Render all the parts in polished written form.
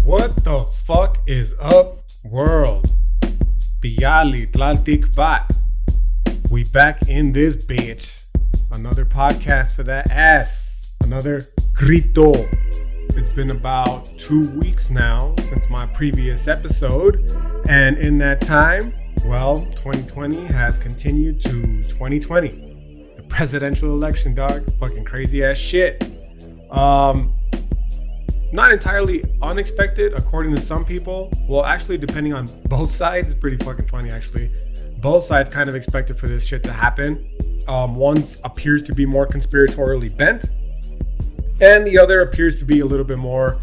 What the fuck is up, world? Biali Tlaltikpat. We back in this bitch. Another podcast for that ass. Another Grito. It's been about 2 weeks now since my previous episode. And in that time, well, 2020 has continued to 2020. The presidential election, dog. Fucking crazy ass shit. Not entirely unexpected, according to some people. Well, actually, depending on both sides, it's pretty fucking funny, actually. Both sides kind of expected for this shit to happen. One appears to be more conspiratorially bent, and the other appears to be a little bit more...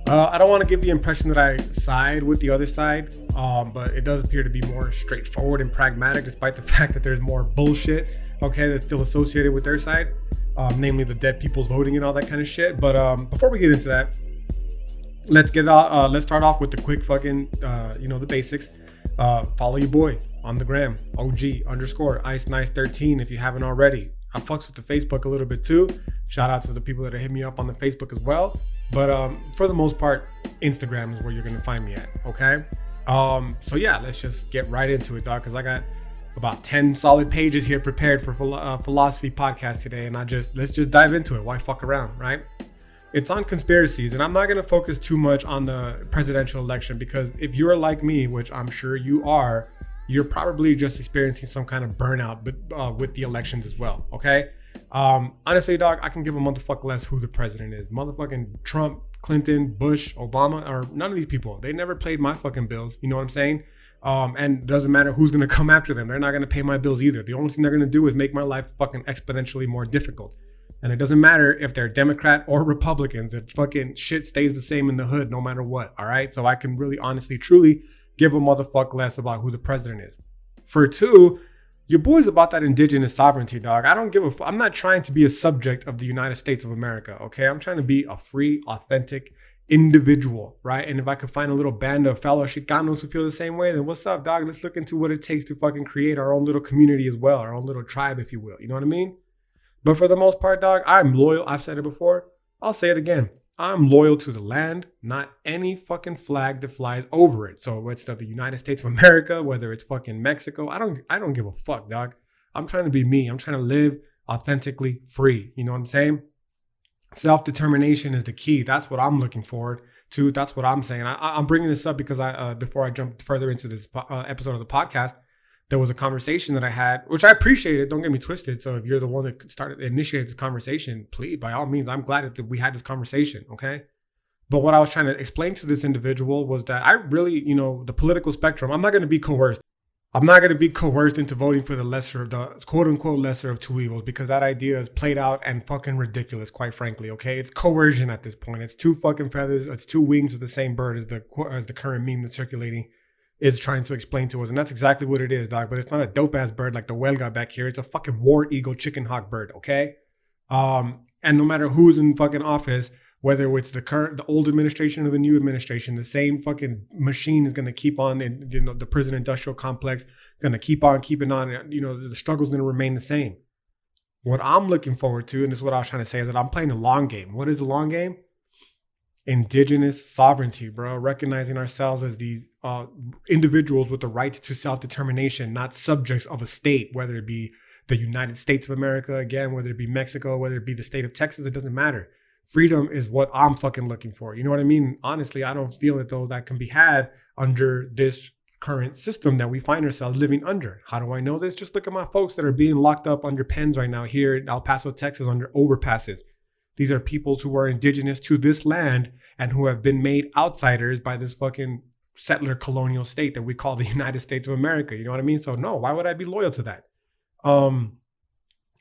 I don't want to give the impression that I side with the other side, but it does appear to be more straightforward and pragmatic, despite the fact that there's more bullshit, okay, that's still associated with their side. Namely the dead people's voting and all that kind of shit. But before we get into that, let's start off with the quick fucking the basics. Follow your boy on the gram, OG_IceNice13 if you haven't already. I fucks with the Facebook a little bit too. Shout out to the people that hit me up on the Facebook as well. But for the most part, Instagram is where you're gonna find me at. Okay. So yeah, let's just get right into it, dog, because I got about 10 solid pages here prepared for philosophy podcast today, and let's just dive into it. Why fuck around, right? It's on conspiracies, and I'm not going to focus too much on the presidential election, because if you're like me, which I'm sure you are, you're probably just experiencing some kind of burnout, but with the elections as well, okay? Honestly, dog, I can give a motherfucker less who the president is. Motherfucking Trump, Clinton, Bush, Obama, or none of these people. They never paid my fucking bills. You know what I'm saying? And it doesn't matter who's going to come after them. They're not going to pay my bills either. The only thing they're going to do is make my life fucking exponentially more difficult. And it doesn't matter if they're Democrat or Republicans. The fucking shit stays the same in the hood no matter what. All right. So I can really, honestly, truly give a motherfucker less about who the president is. For two, your boy's about that indigenous sovereignty, dog. I don't give a fuck. I'm not trying to be a subject of the United States of America. Okay. I'm trying to be a free, authentic individual, right? And if I could find a little band of fellow Chicanos who feel the same way, then what's up, dog? Let's look into what it takes to fucking create our own little community as well, our own little tribe, if you will. You know what I mean? But for the most part, dog, I'm loyal. I've said it before. I'll say it again. I'm loyal to the land, not any fucking flag that flies over it. So it's the United States of America, whether it's fucking Mexico, I don't give a fuck, dog. I'm trying to be me. I'm trying to live authentically free. You know what I'm saying? Self-determination is the key. That's what I'm looking forward to. That's what I'm saying. I'm bringing this up because before I jump further into this episode of the podcast, there was a conversation that I had, which I appreciated. Don't get me twisted. So if you're the one that initiated this conversation, please, by all means, I'm glad that we had this conversation. Okay. But what I was trying to explain to this individual was that I really, the political spectrum, I'm not going to be coerced. I'm not going to be coerced into voting for the quote unquote lesser of two evils, because that idea is played out and fucking ridiculous, quite frankly. Okay. It's coercion at this point. It's two fucking feathers. It's two wings of the same bird, as the current meme that's circulating is trying to explain to us. And that's exactly what it is, dog. But it's not a dope ass bird like the huelga back here. It's a fucking war eagle chicken hawk bird. Okay. And no matter who's in fucking office, whether it's the old administration or the new administration, the same fucking machine is going to keep on, and the prison industrial complex going to keep on keeping on. The struggle is going to remain the same. What I'm looking forward to, and this is what I was trying to say, is that I'm playing the long game. What is the long game? Indigenous sovereignty, bro. Recognizing ourselves as these individuals with the right to self-determination, not subjects of a state, whether it be the United States of America, again, whether it be Mexico, whether it be the state of Texas, it doesn't matter. Freedom is what I'm fucking looking for. You know what I mean? Honestly, I don't feel it though that can be had under this current system that we find ourselves living under. How do I know this? Just look at my folks that are being locked up under pens right now here in El Paso, Texas, under overpasses. These are peoples who are indigenous to this land and who have been made outsiders by this fucking settler colonial state that we call the United States of America. You know what I mean? So no, why would I be loyal to that?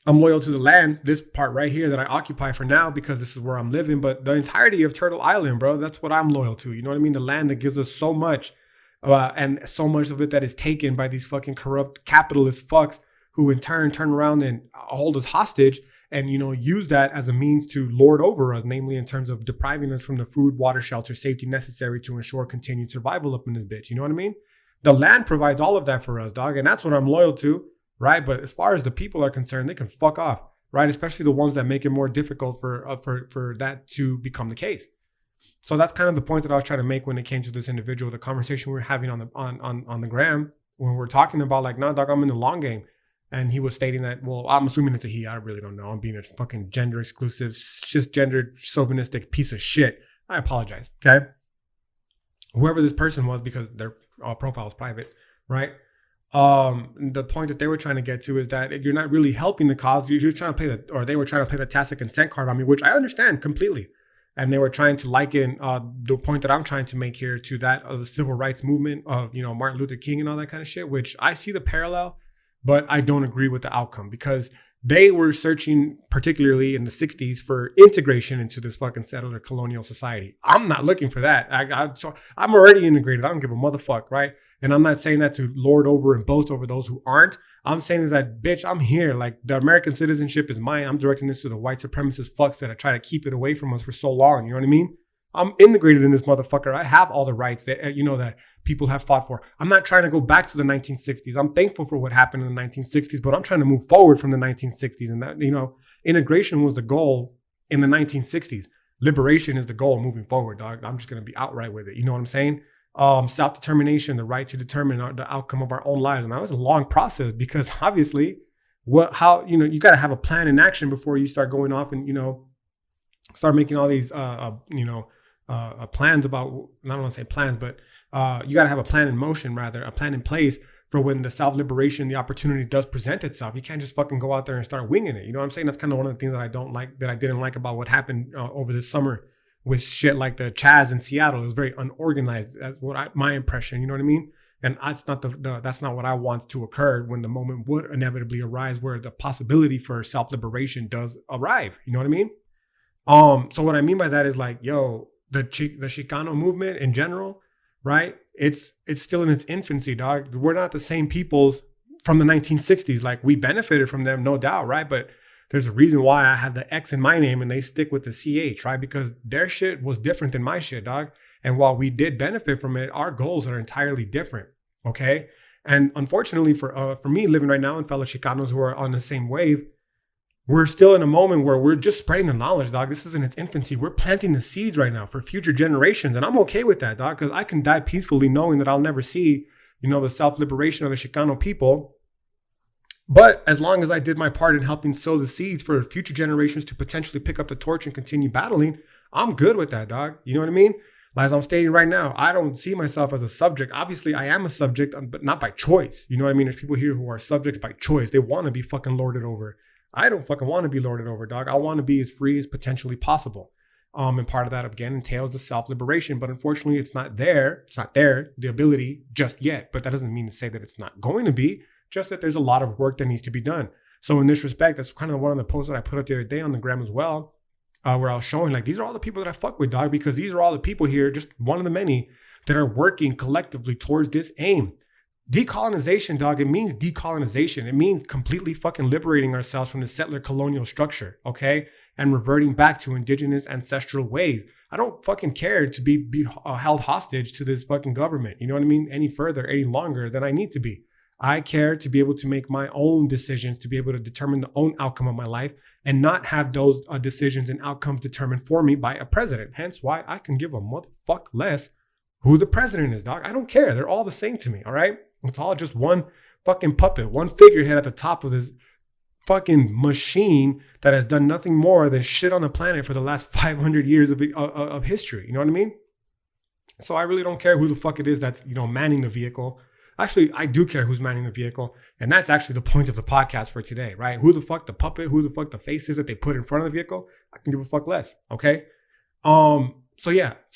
I'm loyal to the land, this part right here that I occupy for now, because this is where I'm living. But the entirety of Turtle Island, bro, that's what I'm loyal to. You know what I mean? The land that gives us so much, and so much of it that is taken by these fucking corrupt capitalist fucks who in turn around and hold us hostage and, use that as a means to lord over us, namely in terms of depriving us from the food, water, shelter, safety necessary to ensure continued survival up in this bitch. You know what I mean? The land provides all of that for us, dog. And that's what I'm loyal to. Right. But as far as the people are concerned, they can fuck off. Right. Especially the ones that make it more difficult for that to become the case. So that's kind of the point that I was trying to make when it came to this individual, the conversation we were having on the gram, when we're talking about like, nah, dog, I'm in the long game. And he was stating that, well, I'm assuming it's a he. I really don't know. I'm being a fucking gender exclusive, cisgendered, chauvinistic piece of shit. I apologize. Okay. Whoever this person was, because their profile is private, right? The point that they were trying to get to is that you're not really helping the cause. You're trying to play they were trying to play the tacit consent card on me, which I understand completely. And they were trying to liken the point that I'm trying to make here to that of the civil rights movement of, Martin Luther King and all that kind of shit, which I see the parallel, but I don't agree with the outcome because they were searching, particularly in the 60s, for integration into this fucking settler colonial society. I'm not looking for that. I'm already integrated. I don't give a motherfuck, right? And I'm not saying that to lord over and boast over those who aren't. I'm saying is that, bitch, I'm here. Like, the American citizenship is mine. I'm directing this to the white supremacist fucks that are trying to keep it away from us for so long. You know what I mean? I'm integrated in this motherfucker. I have all the rights that, that people have fought for. I'm not trying to go back to the 1960s. I'm thankful for what happened in the 1960s, but I'm trying to move forward from the 1960s. And that, integration was the goal in the 1960s. Liberation is the goal moving forward, dog. I'm just going to be outright with it. You know what I'm saying? Self-determination, the right to determine the outcome of our own lives. And that was a long process because obviously you got to have a plan in action before you start going off and, start making all these, plans about, I don't want to say plans, but you got to have a plan in motion, rather, a plan in place for when the self-liberation, the opportunity does present itself. You can't just fucking go out there and start winging it. You know what I'm saying? That's kind of one of the things that I didn't like about what happened over this summer with shit like the Chaz in Seattle. It was very unorganized. That's my impression. You know what I mean? And that's not what I want to occur when the moment would inevitably arise where the possibility for self-liberation does arrive. You know what I mean? So what I mean by that is like, the Chicano movement in general, right? It's still in its infancy, dog. We're not the same peoples from the 1960s. Like, we benefited from them, no doubt, right? But there's a reason why I have the X in my name and they stick with the CH, right? Because their shit was different than my shit, dog. And while we did benefit from it, our goals are entirely different, okay? And unfortunately for me living right now and fellow Chicanos who are on the same wave, we're still in a moment where we're just spreading the knowledge, dog. This is in its infancy. We're planting the seeds right now for future generations. And I'm okay with that, dog, because I can die peacefully knowing that I'll never see, the self-liberation of the Chicano people. But as long as I did my part in helping sow the seeds for future generations to potentially pick up the torch and continue battling, I'm good with that, dog. You know what I mean? As I'm stating right now, I don't see myself as a subject. Obviously, I am a subject, but not by choice. You know what I mean? There's people here who are subjects by choice. They want to be fucking lorded over. I don't fucking want to be lorded over, dog. I want to be as free as potentially possible. And part of that, again, entails the self-liberation. But unfortunately, it's not there. It's not there, the ability, just yet. But that doesn't mean to say that it's not going to be. Just that there's a lot of work that needs to be done. So in this respect, that's kind of one of the posts that I put up the other day on the gram as well, where I was showing like, these are all the people that I fuck with, dog, because these are all the people here, just one of the many that are working collectively towards this aim. Decolonization, dog, it means decolonization. It means completely fucking liberating ourselves from the settler colonial structure, okay? And reverting back to indigenous ancestral ways. I don't fucking care to be held hostage to this fucking government, you know what I mean? Any further, any longer than I need to be. I care to be able to make my own decisions, to be able to determine the own outcome of my life and not have those decisions and outcomes determined for me by a president. Hence why I can give a motherfuck less who the president is, dog. I don't care. They're all the same to me, all right? It's all just one fucking puppet, one figurehead at the top of this fucking machine that has done nothing more than shit on the planet for the last 500 years of history. You know what I mean? So I really don't care who the fuck it is that's, manning the vehicle. Actually, I do care who's manning the vehicle. And that's actually the point of the podcast for today, right? Who the fuck the puppet, who the fuck the face is that they put in front of the vehicle, I can give a fuck less, okay? So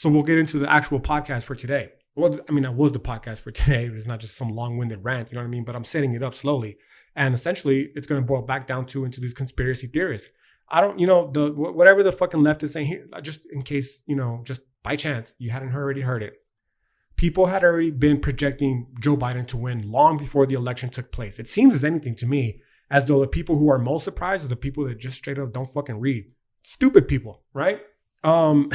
we'll get into the actual podcast for today. Well, I mean, that was the podcast for today. It's not just some long-winded rant, you know what I mean? But I'm setting it up slowly. And essentially, it's going to boil back down into these conspiracy theorists. I don't, whatever the fucking left is saying here, just in case, just by chance, you hadn't already heard it. People had already been projecting Joe Biden to win long before the election took place. It seems as anything to me as though the people who are most surprised are the people that just straight up don't fucking read. Stupid people, right? And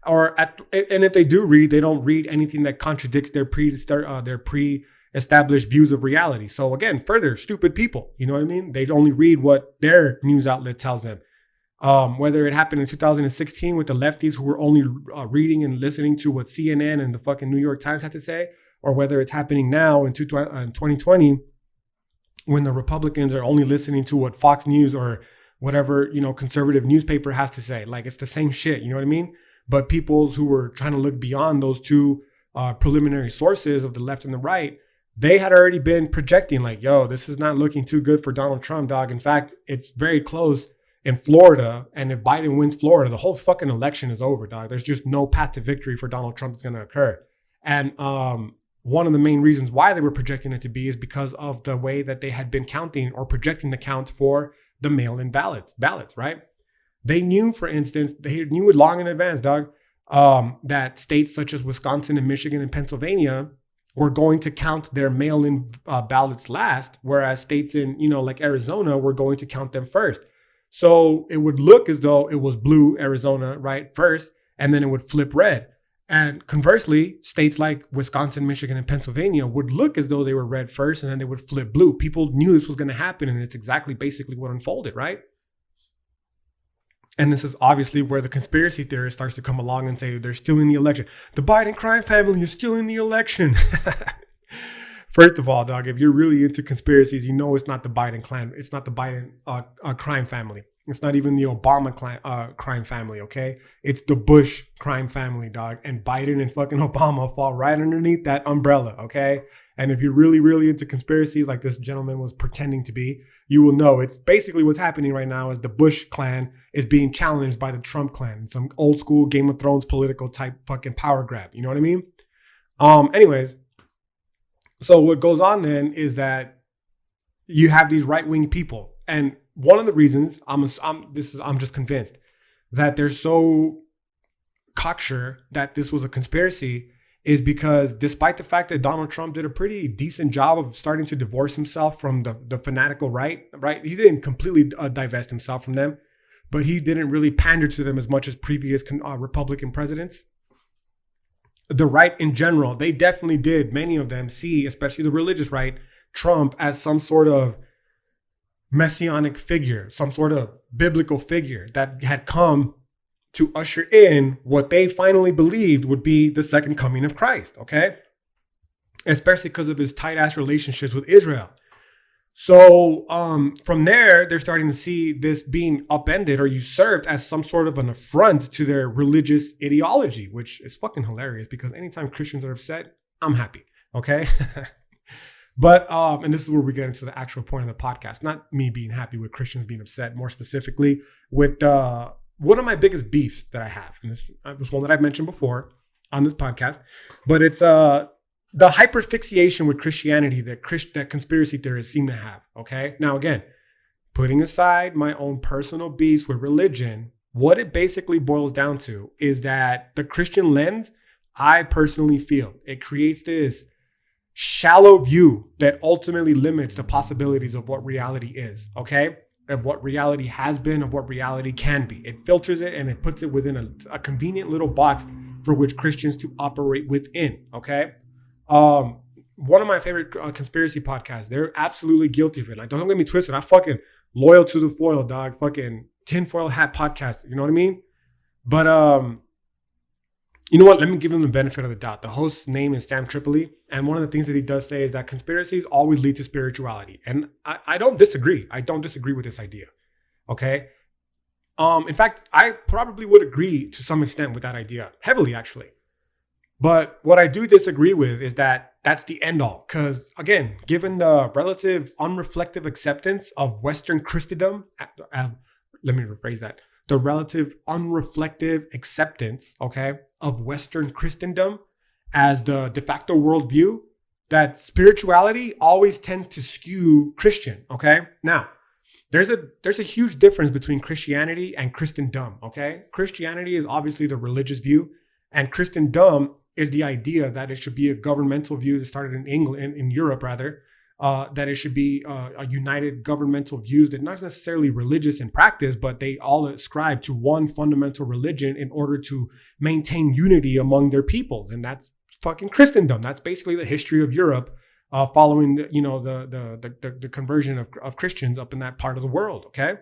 if they do read, they don't read anything that contradicts their pre-established views of reality. So again, further, stupid people, you know what I mean? They only read what their news outlet tells them. Whether it happened in 2016 with the lefties who were only reading and listening to what CNN and the fucking New York Times had to say, or whether it's happening now in 2020 when the Republicans are only listening to what Fox News or whatever, conservative newspaper has to say. Like, it's the same shit, you know what I mean? But peoples who were trying to look beyond those two preliminary sources of the left and the right, they had already been projecting like, yo, this is not looking too good for Donald Trump, dog. In fact, it's very close in Florida. And if Biden wins Florida, the whole fucking election is over, dog. There's just no path to victory for Donald Trump that's going to occur. And one of the main reasons why they were projecting it to be is because of the way that they had been counting or projecting the count for the mail-in ballots, right? They knew, for instance, they knew it long in advance, dog, that states such as Wisconsin and Michigan and Pennsylvania were going to count their mail-in ballots last, whereas states in, like Arizona were going to count them first. So it would look as though it was blue Arizona, right, first, and then it would flip red. And conversely, states like Wisconsin, Michigan, and Pennsylvania would look as though they were red first, and then they would flip blue. People knew this was going to happen, and it's exactly basically what unfolded, right? And this is obviously where the conspiracy theorist starts to come along and say they're stealing the election. The Biden crime family is stealing the election. First of all, dog, if you're really into conspiracies, it's not the Biden clan. It's not the Biden crime family. It's not even the Obama crime family, okay? It's the Bush crime family, dog. And Biden and fucking Obama fall right underneath that umbrella, okay? And if you're really, really into conspiracies like this gentleman was pretending to be, you will know it's basically what's happening right now is the Bush clan is being challenged by the Trump clan. Some old school Game of Thrones political type fucking power grab. You know what I mean? Anyways, so what goes on then is that you have these right-wing people. And one of the reasons I'm just convinced that they're so cocksure that this was a conspiracy is because despite the fact that Donald Trump did a pretty decent job of starting to divorce himself from the fanatical right? He didn't completely divest himself from them, but he didn't really pander to them as much as previous Republican presidents. The right in general, they definitely did, many of them see, especially the religious right, Trump as some sort of messianic figure, some sort of biblical figure that had come to usher in what they finally believed would be the second coming of Christ, okay? Especially because of his tight-ass relationships with Israel. So from there, they're starting to see this being upended or usurped as some sort of an affront to their religious ideology, which is fucking hilarious because anytime Christians are upset, I'm happy, okay? But, and this is where we get into the actual point of the podcast, not me being happy with Christians being upset, more specifically with one of my biggest beefs that I have. And this was one that I've mentioned before on this podcast, but it's the hyperfixation with Christianity that conspiracy theorists seem to have, okay? Now, again, putting aside my own personal beefs with religion, what it basically boils down to is that the Christian lens, I personally feel, it creates this shallow view that ultimately limits the possibilities of what reality is, okay? Of what reality has been, of what reality can be. It filters it and it puts it within a convenient little box for which Christians to operate within, okay? One of my favorite conspiracy podcasts, they're absolutely guilty of it. Like, don't get me twisted. I'm fucking loyal to the foil, dog. Fucking tinfoil hat podcast. You know what I mean? But, you know what? Let me give him the benefit of the doubt. The host's name is Sam Tripoli. And one of the things that he does say is that conspiracies always lead to spirituality. And I don't disagree. I don't disagree with this idea. Okay. In fact, I probably would agree to some extent with that idea. Heavily, actually. But what I do disagree with is that that's the end all. Because, again, given the relative unreflective acceptance of Western Christendom, let me rephrase that. The relative unreflective acceptance, okay, of Western Christendom as the de facto worldview, that spirituality always tends to skew Christian, okay? Now, there's a huge difference between Christianity and Christendom, okay? Christianity is obviously the religious view, and Christendom is the idea that it should be a governmental view that started in England, in Europe rather, that it should be a united governmental views that not necessarily religious in practice, but they all ascribe to one fundamental religion in order to maintain unity among their peoples. And that's fucking Christendom. That's basically the history of Europe following the conversion of Christians up in that part of the world. Okay.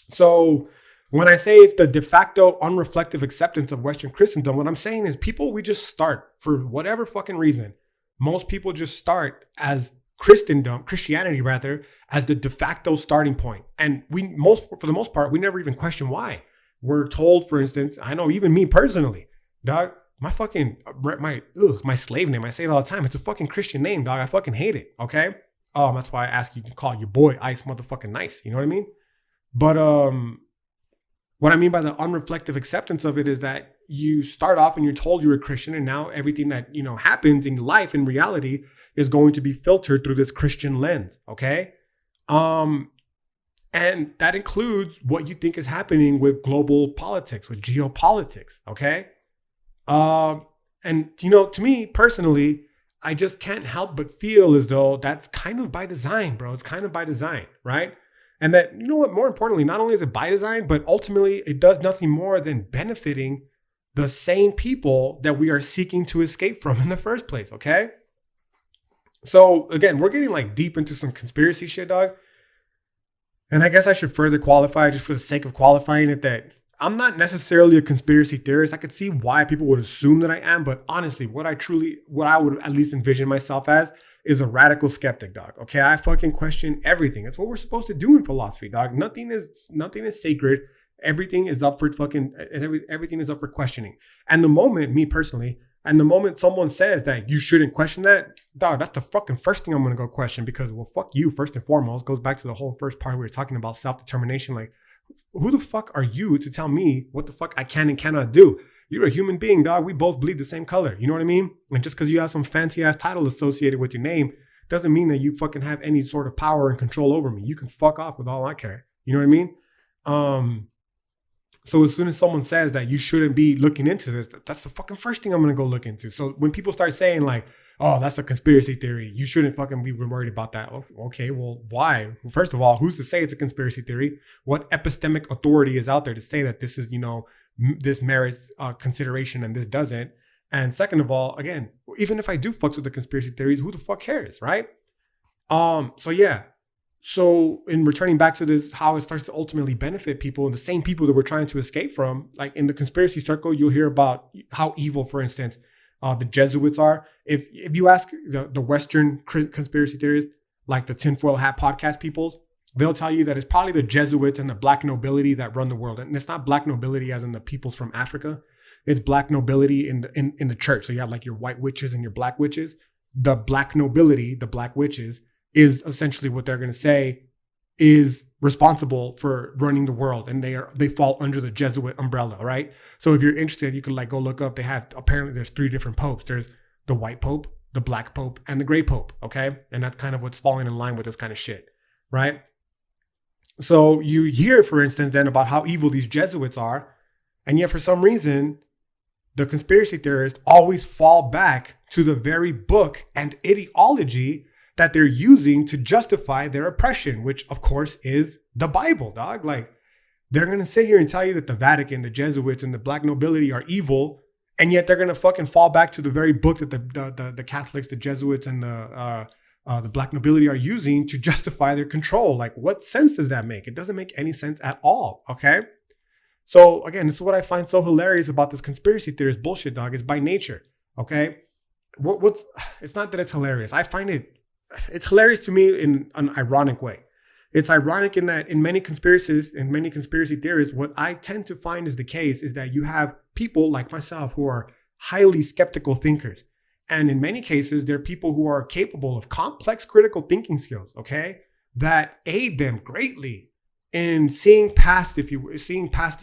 So when I say it's the de facto unreflective acceptance of Western Christendom, what I'm saying is people, we just start for whatever fucking reason. Most people just start as Christianity rather, as the de facto starting point. And for the most part, we never even question why. We're told, for instance, I know even me personally, dog, my fucking, my slave name, I say it all the time. It's a fucking Christian name, dog. I fucking hate it. Okay. That's why I ask you to call your boy Ice motherfucking Nice. You know what I mean? But, what I mean by the unreflective acceptance of it is that you start off and you're told you're a Christian, and now everything that, happens in life, in reality, is going to be filtered through this Christian lens. Okay. And that includes what you think is happening with global politics, with geopolitics. Okay. And to me personally, I just can't help but feel as though that's kind of by design, bro. It's kind of by design, right? And that, what, more importantly, not only is it by design, but ultimately it does nothing more than benefiting the same people that we are seeking to escape from in the first place, okay? So again, we're getting like deep into some conspiracy shit, dog. And I guess I should further qualify, just for the sake of qualifying it, that I'm not necessarily a conspiracy theorist. I could see why people would assume that I am, but honestly, what I would at least envision myself as is a radical skeptic, dog. Okay, I fucking question everything. That's what we're supposed to do in philosophy, dog. Nothing is sacred. Everything is up for everything is up for questioning. And the moment someone says that you shouldn't question that, dog, that's the fucking first thing I'm gonna go question, because, well, fuck you first and foremost. Goes back to the whole first part we were talking about, self-determination. Like, who the fuck are you to tell me what the fuck I can and cannot do? You're a human being, dog. We both bleed the same color. You know what I mean? And just because you have some fancy ass title associated with your name doesn't mean that you fucking have any sort of power and control over me. You can fuck off with all I care. You know what I mean? So as soon as someone says that you shouldn't be looking into this, that's the fucking first thing I'm going to go look into. So when people start saying like, oh, that's a conspiracy theory, you shouldn't fucking be worried about that. Okay, well, why? Well, first of all, who's to say it's a conspiracy theory? What epistemic authority is out there to say that this is, this merits consideration and this doesn't? And second of all, again, even if I do fucks with the conspiracy theories, who the fuck cares, right? So yeah. So in returning back to this, how it starts to ultimately benefit people, and the same people that we're trying to escape from, like in the conspiracy circle, you'll hear about how evil, for instance, the Jesuits are. If you ask the Western conspiracy theorists, like the tinfoil hat podcast peoples, they'll tell you that it's probably the Jesuits and the black nobility that run the world. And it's not black nobility as in the peoples from Africa. It's black nobility in the church. So you have like your white witches and your black witches. The black nobility, the black witches, is essentially what they're going to say is responsible for running the world, and they fall under the Jesuit umbrella, right? So if you're interested, you can like go look up. There's 3 different popes. There's the white pope, the black pope, and the gray pope, okay? And that's kind of what's falling in line with this kind of shit, right? So you hear, for instance, then about how evil these Jesuits are, and yet for some reason, the conspiracy theorists always fall back to the very book and ideology that they're using to justify their oppression, which of course is the Bible, dog. Like, they're going to sit here and tell you that the Vatican, the Jesuits, and the black nobility are evil, and yet they're going to fucking fall back to the very book that the Catholics, the Jesuits, and the black nobility are using to justify their control. Like, what sense does that make? It doesn't make any sense at all, okay? So again, this is what I find so hilarious about this conspiracy theorist bullshit, dog. It's by nature, okay? It's not that it's hilarious. I find it's hilarious to me in an ironic way. It's ironic in that in many conspiracy theories, what I tend to find is the case is that you have people like myself who are highly skeptical thinkers. And in many cases, they're people who are capable of complex critical thinking skills, okay, that aid them greatly in seeing past the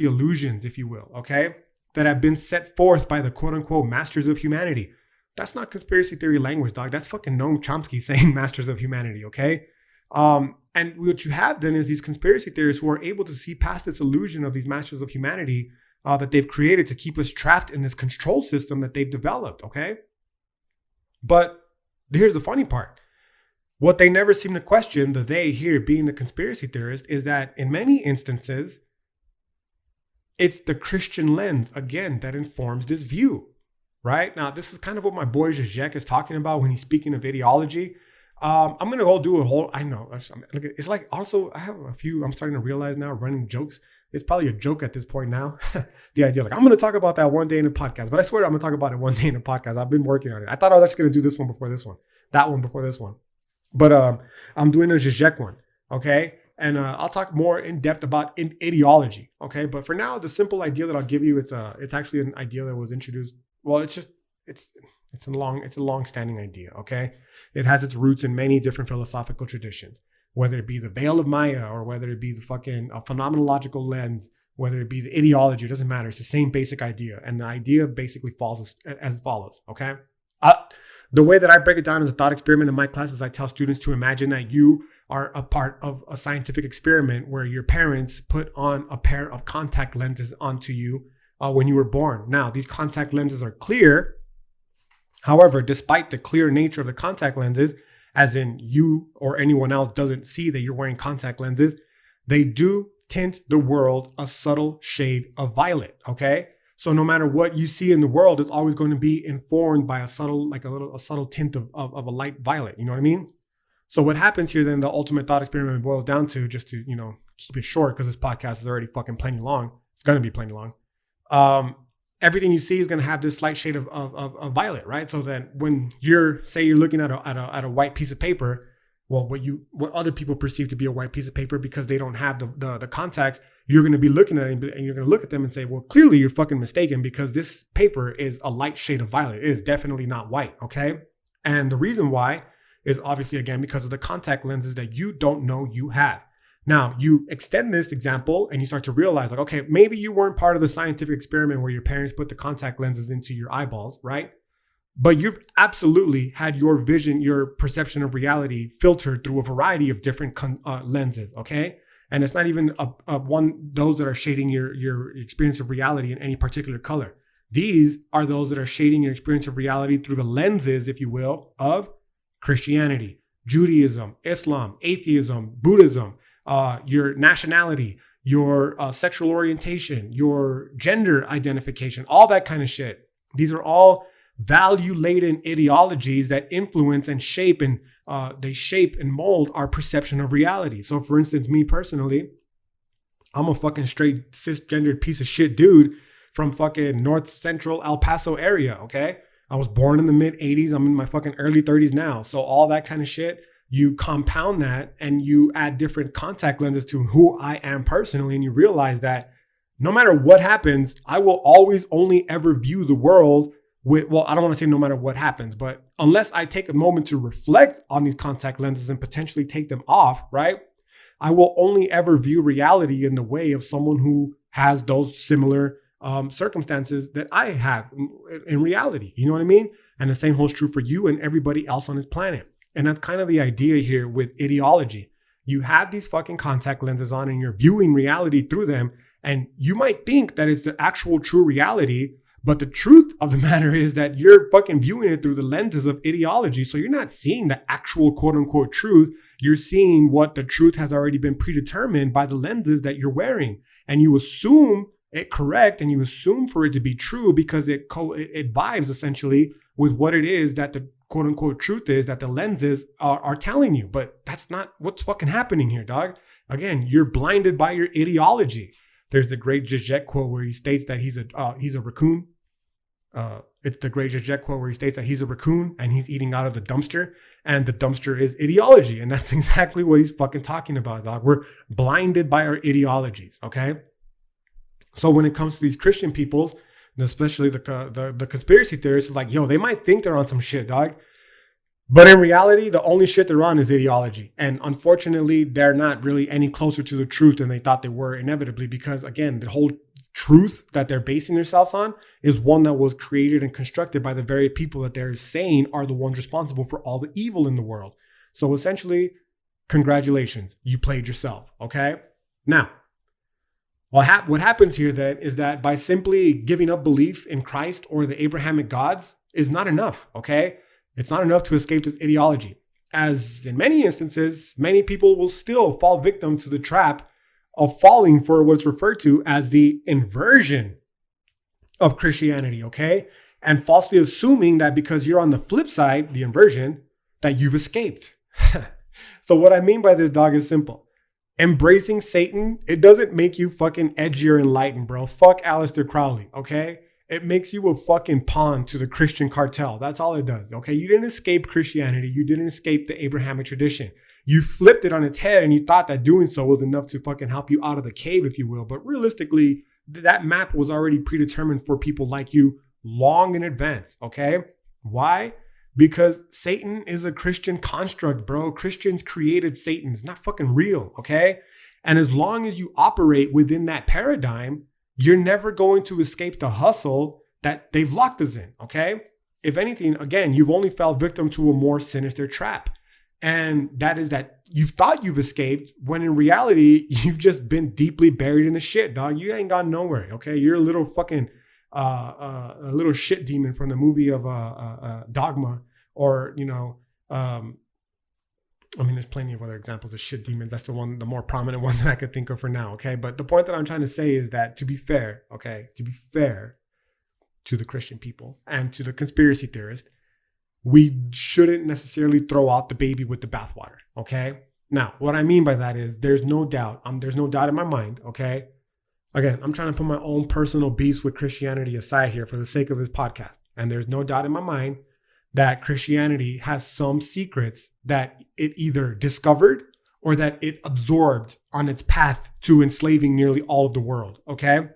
illusions, if you will, okay, that have been set forth by the quote unquote masters of humanity. That's not conspiracy theory language, dog. That's fucking Noam Chomsky saying masters of humanity, okay? And what you have then is these conspiracy theorists who are able to see past this illusion of these masters of humanity that they've created to keep us trapped in this control system that they've developed, okay? But here's the funny part. What they never seem to question, the they here being the conspiracy theorist, is that in many instances, it's the Christian lens, again, that informs this view. Right? Now, this is kind of what my boy Zizek is talking about when he's speaking of ideology. I'm gonna go do a whole. I know it's like also I have a few. I'm starting to realize now running jokes. It's probably a joke at this point now. The idea like I'm gonna talk about that one day in a podcast, but I swear I'm gonna talk about it one day in a podcast. I've been working on it. I thought I was actually gonna do this one before this one, that one before this one, but I'm doing a Zizek one. Okay. And I'll talk more in depth about ideology. Okay. But for now, the simple idea that I'll give you, it's actually an idea that was introduced. Well, it's a long standing idea. Okay. It has its roots in many different philosophical traditions, whether it be the veil of Maya or whether it be the fucking phenomenological lens, whether it be the ideology, it doesn't matter. It's the same basic idea. And the idea basically falls as follows. Okay. The way that I break it down as a thought experiment in my classes, I tell students to imagine that you are a part of a scientific experiment where your parents put on a pair of contact lenses onto you when you were born. Now, these contact lenses are clear. However, despite the clear nature of the contact lenses, as in you or anyone else doesn't see that you're wearing contact lenses, they do tint the world a subtle shade of violet, okay? So no matter what you see in the world, it's always going to be informed by a subtle tint of a light violet, you know what I mean? So what happens here then, the ultimate thought experiment boils down to, just to, keep it short, because this podcast is already fucking plenty long. It's going to be plenty long. Everything you see is going to have this slight shade of violet, right? So then when you're looking at a white piece of paper, well, what other people perceive to be a white piece of paper because they don't have the contacts, you're going to be looking at it and you're going to look at them and say, well, clearly you're fucking mistaken because this paper is a light shade of violet. It is definitely not white, okay? And the reason why is obviously, again, because of the contact lenses that you don't know you have. Now, you extend this example and you start to realize, like, okay, maybe you weren't part of the scientific experiment where your parents put the contact lenses into your eyeballs, right? But you've absolutely had your vision, your perception of reality filtered through a variety of different lenses, okay? And it's not even those that are shading your experience of reality in any particular color. These are those that are shading your experience of reality through the lenses, if you will, of Christianity, Judaism, Islam, atheism, Buddhism, your nationality, your sexual orientation, your gender identification, all that kind of shit. These are all value-laden ideologies that influence and shape and mold our perception of reality. So for instance, me personally, I'm a fucking straight cisgendered piece of shit dude from fucking North Central El Paso area, okay? I was born in the mid 80s. I'm in my fucking early 30s now. So all that kind of shit, you compound that and you add different contact lenses to who I am personally. And you realize that no matter what happens, I will always only ever view the world with, well, I don't want to say no matter what happens, but unless I take a moment to reflect on these contact lenses and potentially take them off, right? I will only ever view reality in the way of someone who has those similar circumstances that I have in reality. You know what I mean? And the same holds true for you and everybody else on this planet. And that's kind of the idea here with ideology. You have these fucking contact lenses on and you're viewing reality through them. And you might think that it's the actual true reality, but the truth of the matter is that you're fucking viewing it through the lenses of ideology. So you're not seeing the actual quote unquote truth. You're seeing what the truth has already been predetermined by the lenses that you're wearing. And you assume it correct and you assume for it to be true because it vibes essentially with what it is that the quote unquote truth is that the lenses are telling you. But that's not what's fucking happening here, dog. Again, you're blinded by your ideology. There's the great Zizek quote where he states that he's a raccoon. It's the great Zizek quote where he states that he's a raccoon and he's eating out of the dumpster, and the dumpster is ideology. And that's exactly what he's fucking talking about, dog. We're blinded by our ideologies, okay? So when it comes to these Christian peoples, and especially the conspiracy theorists, it's like, yo, they might think they're on some shit, dog. But in reality, the only shit they're on is ideology. And unfortunately, they're not really any closer to the truth than they thought they were, inevitably, because again, the whole truth that they're basing themselves on is one that was created and constructed by the very people that they're saying are the ones responsible for all the evil in the world. So essentially, congratulations, you played yourself, okay? Now, what happens here then is that by simply giving up belief in Christ or the Abrahamic gods is not enough, okay? It's not enough to escape this ideology. As in many instances, many people will still fall victim to the trap of falling for what's referred to as the inversion of Christianity, okay? And falsely assuming that because you're on the flip side, the inversion, that you've escaped. So what I mean by this, dog, is simple. Embracing Satan, it doesn't make you fucking edgier enlightened, bro. Fuck Aleister Crowley, okay? It makes you a fucking pawn to the Christian cartel. That's all it does, okay? You didn't escape Christianity. You didn't escape the Abrahamic tradition. You flipped it on its head and you thought that doing so was enough to fucking help you out of the cave, if you will. But realistically, that map was already predetermined for people like you long in advance, okay? Why? Because Satan is a Christian construct, bro. Christians created Satan. It's not fucking real, okay? And as long as you operate within that paradigm, you're never going to escape the hustle that they've locked us in, okay? If anything, again, you've only fell victim to a more sinister trap. And that is that you've thought you've escaped when in reality, you've just been deeply buried in the shit, dog. You ain't gone nowhere, okay? You're a little fucking, a little shit demon from the movie of Dogma, or, you know, I mean, there's plenty of other examples of shit demons. That's the more prominent one that I could think of for now, okay? But the point that I'm trying to say is that to be fair, okay, to be fair to the Christian people and to the conspiracy theorists, we shouldn't necessarily throw out the baby with the bathwater, okay? Now, what I mean by that is there's no doubt in my mind, okay? Again, I'm trying to put my own personal beefs with Christianity aside here for the sake of this podcast. And there's no doubt in my mind that Christianity has some secrets that it either discovered or that it absorbed on its path to enslaving nearly all of the world, okay?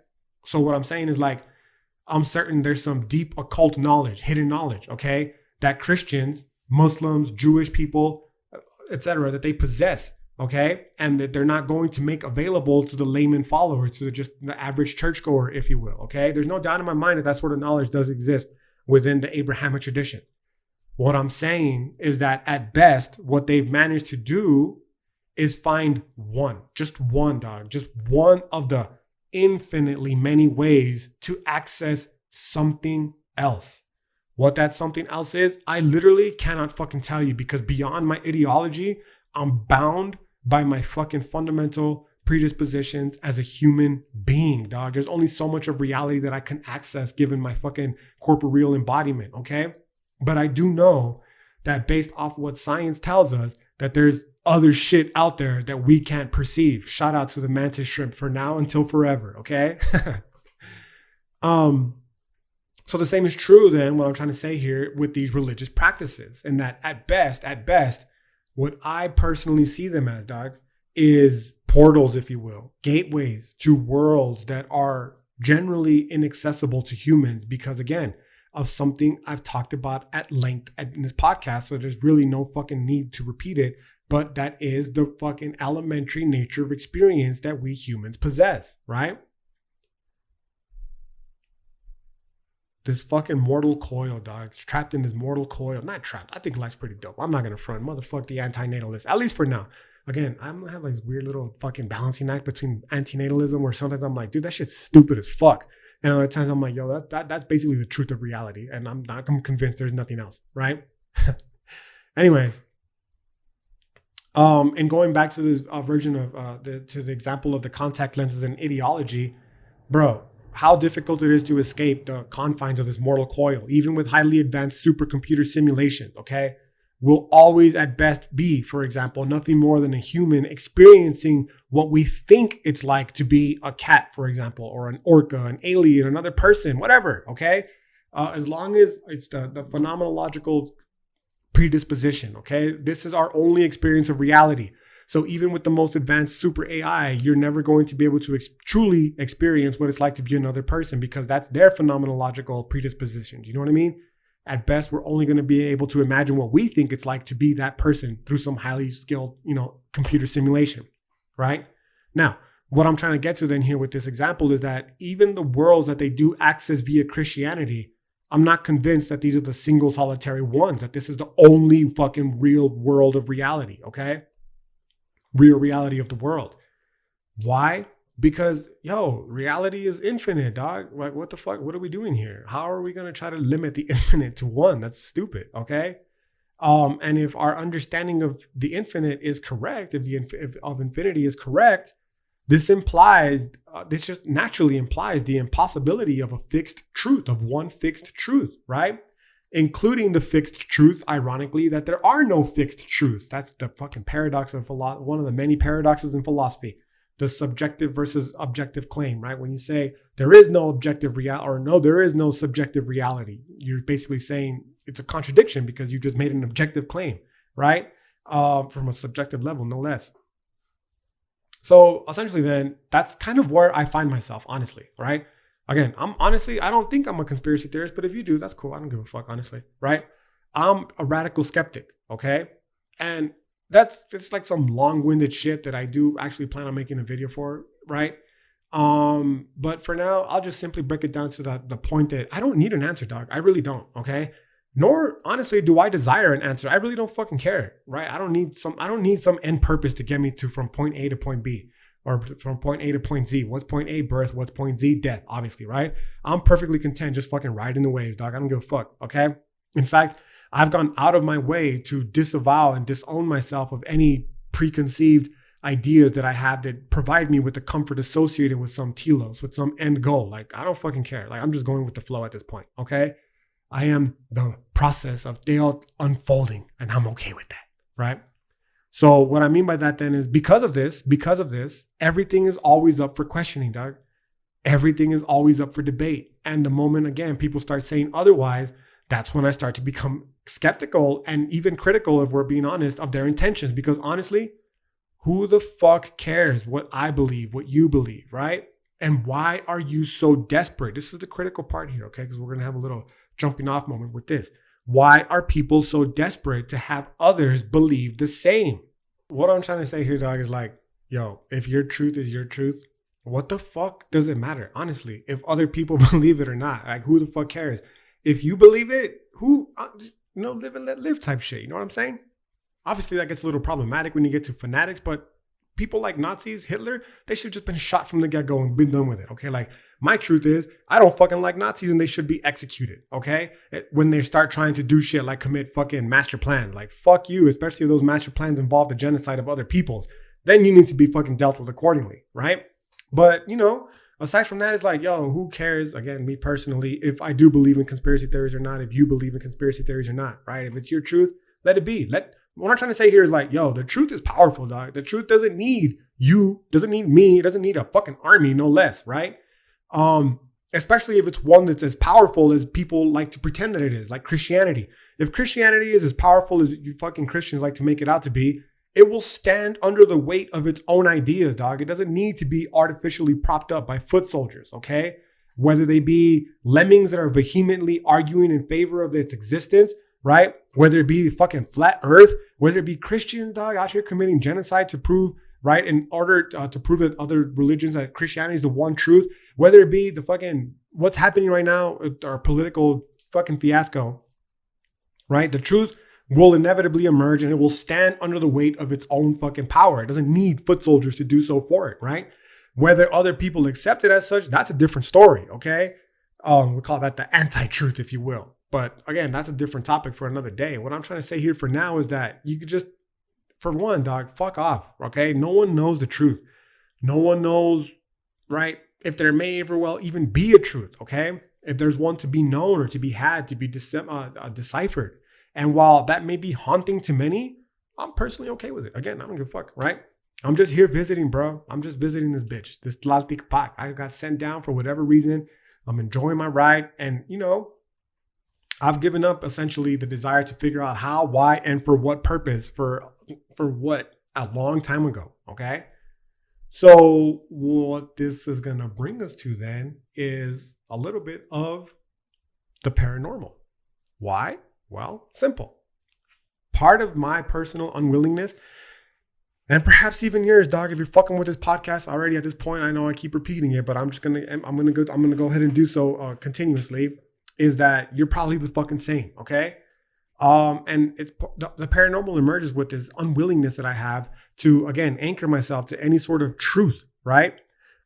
So what I'm saying is, like, I'm certain there's some deep occult knowledge, hidden knowledge, okay, that Christians, Muslims, Jewish people, etc., that they possess, okay, and that they're not going to make available to the layman follower, to just the average churchgoer, if you will, okay? There's no doubt in my mind that that sort of knowledge does exist within the Abrahamic tradition. What I'm saying is that at best, what they've managed to do is find one, just one, dog, just one of the infinitely many ways to access something else. What that something else is, I literally cannot fucking tell you, because beyond my ideology, I'm bound by my fucking fundamental predispositions as a human being, dog. There's only so much of reality that I can access given my fucking corporeal embodiment, okay? But I do know that based off what science tells us, that there's other shit out there that we can't perceive. Shout out to the mantis shrimp for now until forever, okay? So the same is true then, what I'm trying to say here with these religious practices, and that at best, what I personally see them as, dog, is portals, if you will, gateways to worlds that are generally inaccessible to humans because, again, of something I've talked about at length in this podcast. So there's really no fucking need to repeat it, but that is the fucking elementary nature of experience that we humans possess, right? This fucking mortal coil, dog. It's trapped in this mortal coil. Not trapped. I think life's pretty dope. I'm not going to front. Motherfuck the antinatalist. At least for now. Again, I'm going to have like this weird little fucking balancing act between antinatalism where sometimes I'm like, dude, that shit's stupid as fuck. And other times I'm like, yo, that's basically the truth of reality. And I'm convinced there's nothing else, right? Anyways. And going back to this version of the example of the contact lenses and ideology, bro, how difficult it is to escape the confines of this mortal coil, even with highly advanced supercomputer simulations, okay, will always at best be, for example, nothing more than a human experiencing what we think it's like to be a cat, for example, or an orca, an alien, another person, whatever, okay? As long as it's the phenomenological predisposition, okay? This is our only experience of reality. So even with the most advanced super AI, you're never going to be able to truly experience what it's like to be another person because that's their phenomenological predisposition. Do you know what I mean? At best, we're only going to be able to imagine what we think it's like to be that person through some highly skilled, computer simulation, right? Now, what I'm trying to get to then here with this example is that even the worlds that they do access via Christianity, I'm not convinced that these are the single solitary ones, that this is the only fucking real world of reality, okay? Real reality of the world. Why? Because, reality is infinite, dog. Like, what the fuck? What are we doing here? How are we going to try to limit the infinite to one? That's stupid, okay? And if our understanding of the infinite is correct, if of infinity is correct, this just naturally implies the impossibility of a fixed truth, of one fixed truth, right? including the fixed truth, ironically, that there are no fixed truths. That's the fucking paradox of one of the many paradoxes in philosophy. The subjective versus objective claim, right? When you say there is no objective reality, or no, there is no subjective reality, you're basically saying it's a contradiction because you just made an objective claim, right? From a subjective level, no less. So essentially then, that's kind of where I find myself, honestly, right? Again, I don't think I'm a conspiracy theorist, but if you do, that's cool. I don't give a fuck, honestly, right? I'm a radical skeptic, okay? And it's like some long-winded shit that I do actually plan on making a video for, right? But for now, I'll just simply break it down to the point that I don't need an answer, dog. I really don't, okay? Nor, honestly, do I desire an answer. I really don't fucking care, right? I don't need some end purpose to get me from point A to point B. Or from point A to point Z. What's point A? Birth. What's point Z? Death, obviously, right? I'm perfectly content just fucking riding the waves, dog. I don't give a fuck, okay? In fact, I've gone out of my way to disavow and disown myself of any preconceived ideas that I had that provide me with the comfort associated with some telos, with some end goal. Like, I don't fucking care. Like, I'm just going with the flow at this point, okay? I am the process of they all unfolding, and I'm okay with that, right? So what I mean by that then is because of this, everything is always up for questioning, dog. Everything is always up for debate. And the moment, again, people start saying otherwise, that's when I start to become skeptical and even critical, if we're being honest, of their intentions. Because honestly, who the fuck cares what I believe, what you believe, right? And why are you so desperate? This is the critical part here, okay? Because we're going to have a little jumping off moment with this. Why are people so desperate to have others believe the same? What I'm trying to say here, dog, is like, yo, if your truth is your truth, what the fuck does it matter? Honestly, if other people believe it or not, like, who the fuck cares? If you believe it, live and let live type shit. You know what I'm saying? Obviously, that gets a little problematic when you get to fanatics, but people like Nazis, Hitler, they should have just been shot from the get-go and been done with it, okay? Like, my truth is, I don't fucking like Nazis and they should be executed, okay? When they start trying to do shit like commit fucking master plans, like, fuck you, especially if those master plans involve the genocide of other peoples, then you need to be fucking dealt with accordingly, right? But, aside from that, it's like, yo, who cares? Again, me personally, if I do believe in conspiracy theories or not, if you believe in conspiracy theories or not, right? If it's your truth, let it be. What I'm trying to say here is like, yo, the truth is powerful, dog. The truth doesn't need you, doesn't need me, it doesn't need a fucking army, no less, right? Especially if it's one that's as powerful as people like to pretend that it is, like Christianity. If Christianity is as powerful as you fucking Christians like to make it out to be, it will stand under the weight of its own ideas, dog. It doesn't need to be artificially propped up by foot soldiers, okay? Whether they be lemmings that are vehemently arguing in favor of its existence, right? Whether it be fucking flat earth, whether it be Christians, dog, out here committing genocide to prove, right, in order to prove that other religions, that Christianity is the one truth, whether it be the fucking, what's happening right now, our political fucking fiasco, right? The truth will inevitably emerge and it will stand under the weight of its own fucking power. It doesn't need foot soldiers to do so for it, right? Whether other people accept it as such, that's a different story, okay? We call that the anti-truth, if you will. But again, that's a different topic for another day. What I'm trying to say here for now is that you could just, for one, dog, fuck off, okay? No one knows the truth. No one knows, right, if there may ever well even be a truth, okay? If there's one to be known or to be had, to be deciphered. And while that may be haunting to many, I'm personally okay with it. Again, I don't give a fuck, right? I'm just here visiting, bro. I'm just visiting this bitch, this Tlaltic Pac. I got sent down for whatever reason. I'm enjoying my ride. And, I've given up essentially the desire to figure out how, why, and for what purpose, for what, a long time ago, okay? So what this is going to bring us to then is a little bit of the paranormal. Why? Well, simple. Part of my personal unwillingness, and perhaps even yours, dog, if you're fucking with this podcast already at this point, I know I keep repeating it, but I'm gonna go ahead and do so continuously, is that you're probably the fucking same, okay? And it's the paranormal emerges with this unwillingness that I have to, again, anchor myself to any sort of truth, right?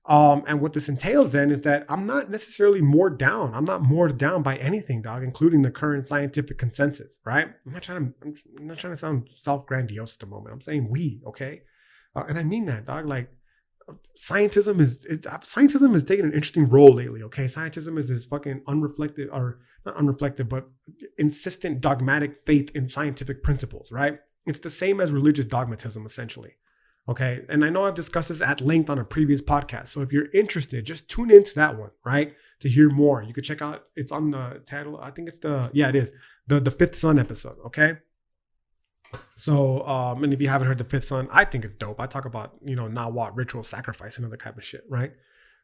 And what this entails then is that I'm not necessarily moored down. I'm not moored down by anything, dog, including the current scientific consensus, right? I'm not trying to sound self-grandiose at the moment. I'm saying we, okay? And I mean that, dog. Like, scientism is taking an interesting role lately. Okay, scientism is this fucking unreflected, or not unreflected, but insistent dogmatic faith in scientific principles. Right? It's the same as religious dogmatism, essentially. Okay, and I know I've discussed this at length on a previous podcast. So if you're interested, just tune into that one, right, to hear more. You could check out. It's on the title. I think it's it is the Fifth Son episode. Okay. So, and if you haven't heard the Fifth Son, I think it's dope. I talk about, Nawat ritual sacrifice and other type of shit, right?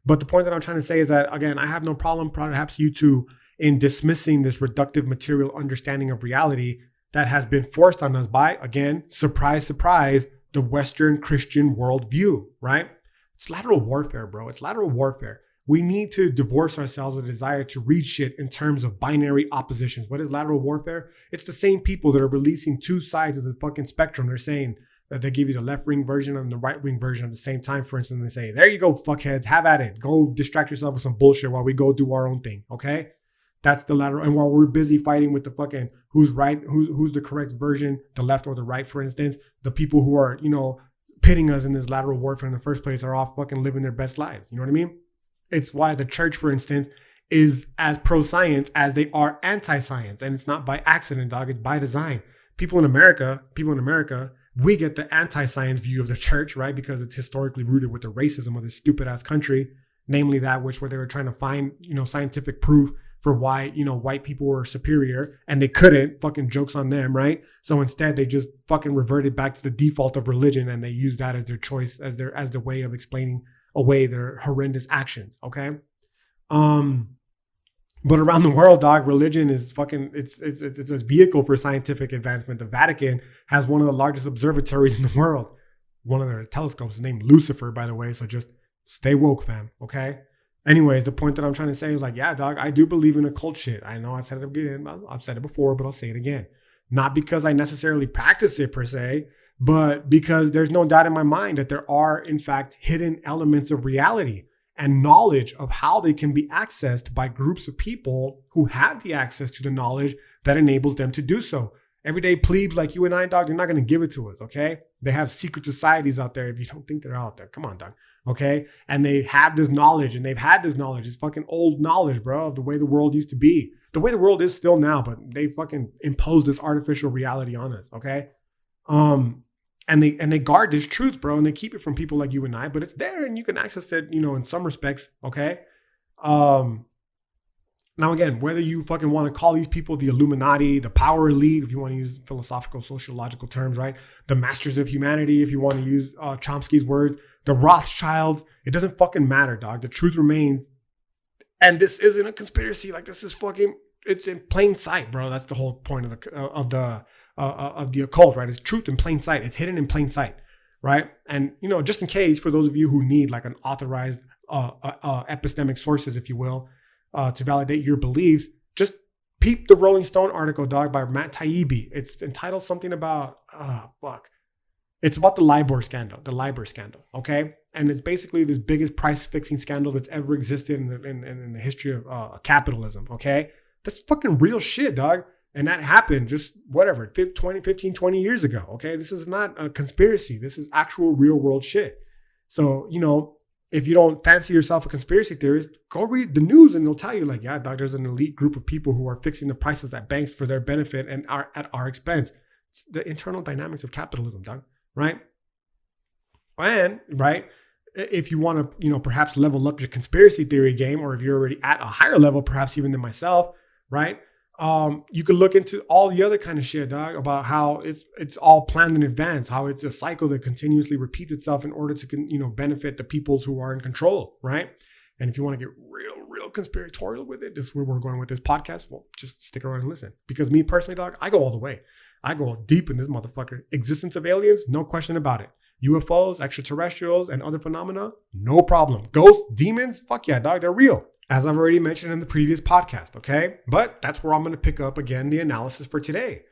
But the point that I'm trying to say is that, again, I have no problem, perhaps you too, in dismissing this reductive material understanding of reality that has been forced on us by, again, surprise, surprise, the Western Christian worldview, right? It's lateral warfare, bro. It's lateral warfare. We need to divorce ourselves of the desire to read shit in terms of binary oppositions. What is lateral warfare? It's the same people that are releasing two sides of the fucking spectrum. They're saying that they give you the left-wing version and the right-wing version at the same time, for instance. They say, there you go, fuckheads, have at it. Go distract yourself with some bullshit while we go do our own thing, okay? That's the lateral. And while we're busy fighting with the fucking who's right, who's the correct version, the left or the right, for instance, the people who are, pitting us in this lateral warfare in the first place are all fucking living their best lives. You know what I mean? It's why the church, for instance, is as pro-science as they are anti-science. And it's not by accident, dog. It's by design. People in America, we get the anti-science view of the church, right? Because it's historically rooted with the racism of this stupid-ass country. Namely that where they were trying to find, scientific proof for why, white people were superior. And they couldn't. Fucking jokes on them, right? So instead, they just fucking reverted back to the default of religion. And they used that as their choice, as the way of explaining away their horrendous actions. Okay. But around the world, dog, religion is fucking, it's a vehicle for scientific advancement. The Vatican has one of the largest observatories in the world. One of their telescopes is named Lucifer, by the way. So just stay woke, fam. Okay. Anyways, the point that I'm trying to say is like, yeah, dog, I do believe in occult shit. I know I've said it again. I've said it before, but I'll say it again. Not because I necessarily practice it per se, but because there's no doubt in my mind that there are, in fact, hidden elements of reality and knowledge of how they can be accessed by groups of people who have the access to the knowledge that enables them to do so. Everyday plebes like you and I, dog, they're not going to give it to us, okay? They have secret societies out there if you don't think they're out there. Come on, dog, okay? And they have this knowledge, and they've had this knowledge. It's fucking old knowledge, bro, of the way the world used to be. The way the world is still now, but they fucking impose this artificial reality on us, okay? And they guard this truth, bro, and they keep it from people like you and I, but it's there and you can access it, in some respects, okay? Now, again, whether you fucking want to call these people the Illuminati, the power elite, if you want to use philosophical, sociological terms, right? The masters of humanity, if you want to use Chomsky's words, the Rothschilds, it doesn't fucking matter, dog. The truth remains. And this isn't a conspiracy. Like, this is fucking, it's in plain sight, bro. That's the whole point of the occult, right? It's truth in plain sight. It's hidden in plain sight, right? And, just in case, for those of you who need like an authorized epistemic sources, if you will, to validate your beliefs, just peep the Rolling Stone article, dog, by Matt Taibbi. It's entitled something about, it's about the LIBOR scandal, okay? And it's basically this biggest price-fixing scandal that's ever existed in the history of capitalism, okay? That's fucking real shit, dog. And that happened just, 15, 20 years ago, okay? This is not a conspiracy. This is actual real-world shit. So, if you don't fancy yourself a conspiracy theorist, go read the news and they'll tell you like, yeah, dog, there's an elite group of people who are fixing the prices at banks for their benefit and are at our expense. It's the internal dynamics of capitalism, dog, right? And, right, if you want to, perhaps level up your conspiracy theory game, or if you're already at a higher level, perhaps even than myself, right? You could look into all the other kind of shit, dog, about how it's all planned in advance, how it's a cycle that continuously repeats itself in order to, benefit the peoples who are in control, right? And if you want to get real conspiratorial with it, this is where we're going with this podcast. Well, just stick around and listen. Because me personally, dog, I go all the way. I go deep in this motherfucker. Existence of aliens, no question about it. UFOs, extraterrestrials, and other phenomena, no problem. Ghosts, demons, fuck yeah, dog, they're real. As I've already mentioned in the previous podcast, okay? But that's where I'm going to pick up again the analysis for today.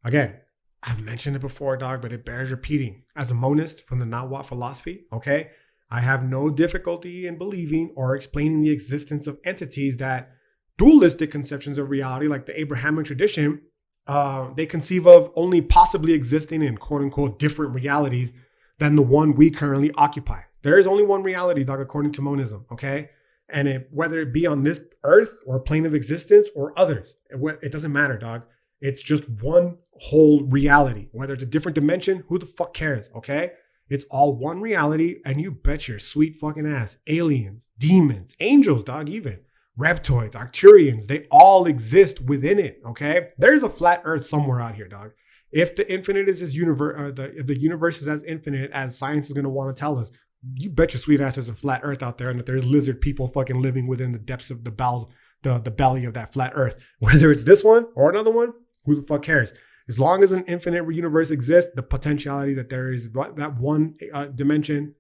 Again, I've mentioned it before, dog, but it bears repeating. As a monist from the Nawat philosophy, okay, I have no difficulty in believing or explaining the existence of entities that dualistic conceptions of reality, like the Abrahamic tradition, they conceive of only possibly existing in quote unquote different realities than the one we currently occupy. There is only one reality, dog, according to monism, okay? And whether it be on this earth or plane of existence or others, it doesn't matter, dog. It's just one whole reality. Whether it's a different dimension, who the fuck cares, okay? It's all one reality, and you bet your sweet fucking ass. Aliens, demons, angels, dog, even. Reptoids, Arcturians, they all exist within it, okay? There's a flat earth somewhere out here, dog. If the infinite is as universe, if the universe is as infinite as science is going to want to tell us, you bet your sweet ass there's a flat earth out there and that there's lizard people fucking living within the depths of the bowels, the belly of that flat earth. Whether it's this one or another one, who the fuck cares? As long as an infinite universe exists, the potentiality that there is that one dimension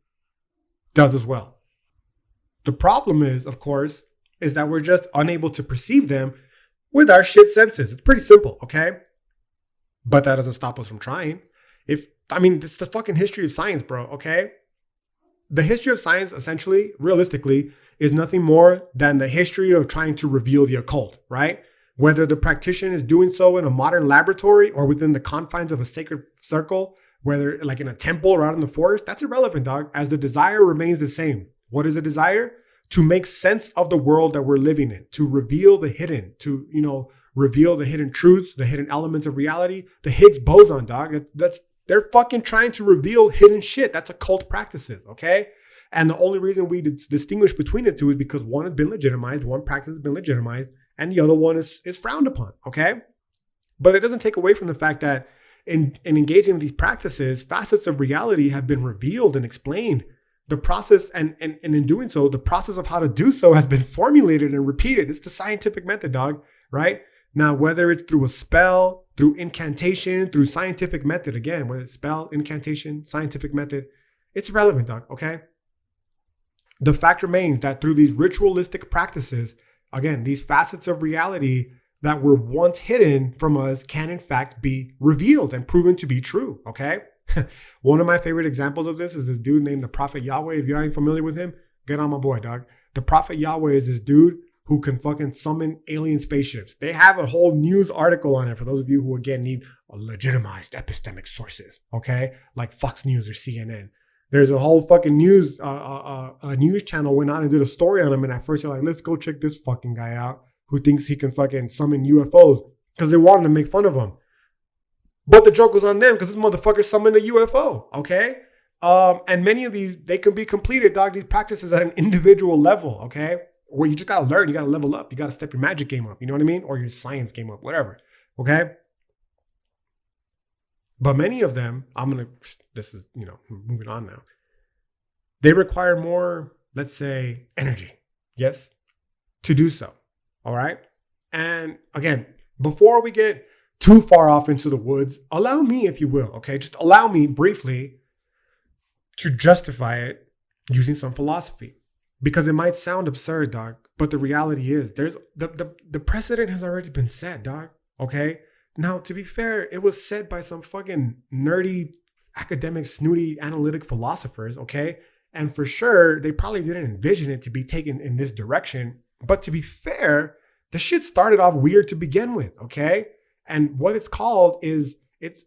does as well. The problem is, of course, is that we're just unable to perceive them with our shit senses. It's pretty simple, okay? But that doesn't stop us from trying. This is the fucking history of science, bro, okay? The history of science, essentially, realistically, is nothing more than the history of trying to reveal the occult, right? Whether the practitioner is doing so in a modern laboratory or within the confines of a sacred circle, whether like in a temple or out in the forest, that's irrelevant, dog, as the desire remains the same. What is a desire? To make sense of the world that we're living in, to reveal the hidden, to, reveal the hidden truths, the hidden elements of reality. The Higgs boson, dog, they're fucking trying to reveal hidden shit. That's occult practices, okay? And the only reason we distinguish between the two is because one has been legitimized, one practice has been legitimized, and the other one is frowned upon, okay? But it doesn't take away from the fact that in engaging with these practices, facets of reality have been revealed and explained. The process, and in doing so, the process of how to do so has been formulated and repeated. It's the scientific method, dog, right? Now, whether it's through a spell, through incantation, through scientific method, again, whether it's spell, incantation, scientific method, it's irrelevant, dog, okay? The fact remains that through these ritualistic practices, again, these facets of reality that were once hidden from us can in fact be revealed and proven to be true, okay? One of my favorite examples of this is this dude named the Prophet Yahweh. If you aren't familiar with him, get on my boy, dog. The Prophet Yahweh is this dude who can fucking summon alien spaceships. They have a whole news article on it for those of you who, again, need legitimized epistemic sources, okay? Like Fox News or CNN. There's a whole fucking news channel went out and did a story on him. And at first you're like, let's go check this fucking guy out who thinks he can fucking summon UFOs because they wanted to make fun of him. But the joke was on them because this motherfucker summoned a UFO, okay? And many of these, they can be completed, dog, these practices at an individual level, okay? Where you just got to learn, you got to level up, you got to step your magic game up, you know what I mean? Or your science game up, whatever, okay? But many of them, moving on now. They require more, let's say, energy, yes, to do so, all right? And again, before we get too far off into the woods, allow me, if you will, okay? Just allow me briefly to justify it using some philosophy. Because it might sound absurd, dog, but the reality is there's the precedent has already been set, dog, okay? Now, to be fair, it was set by some fucking nerdy, academic, snooty, analytic philosophers, okay? And for sure, they probably didn't envision it to be taken in this direction. But to be fair, the shit started off weird to begin with, okay? And what it's called is it's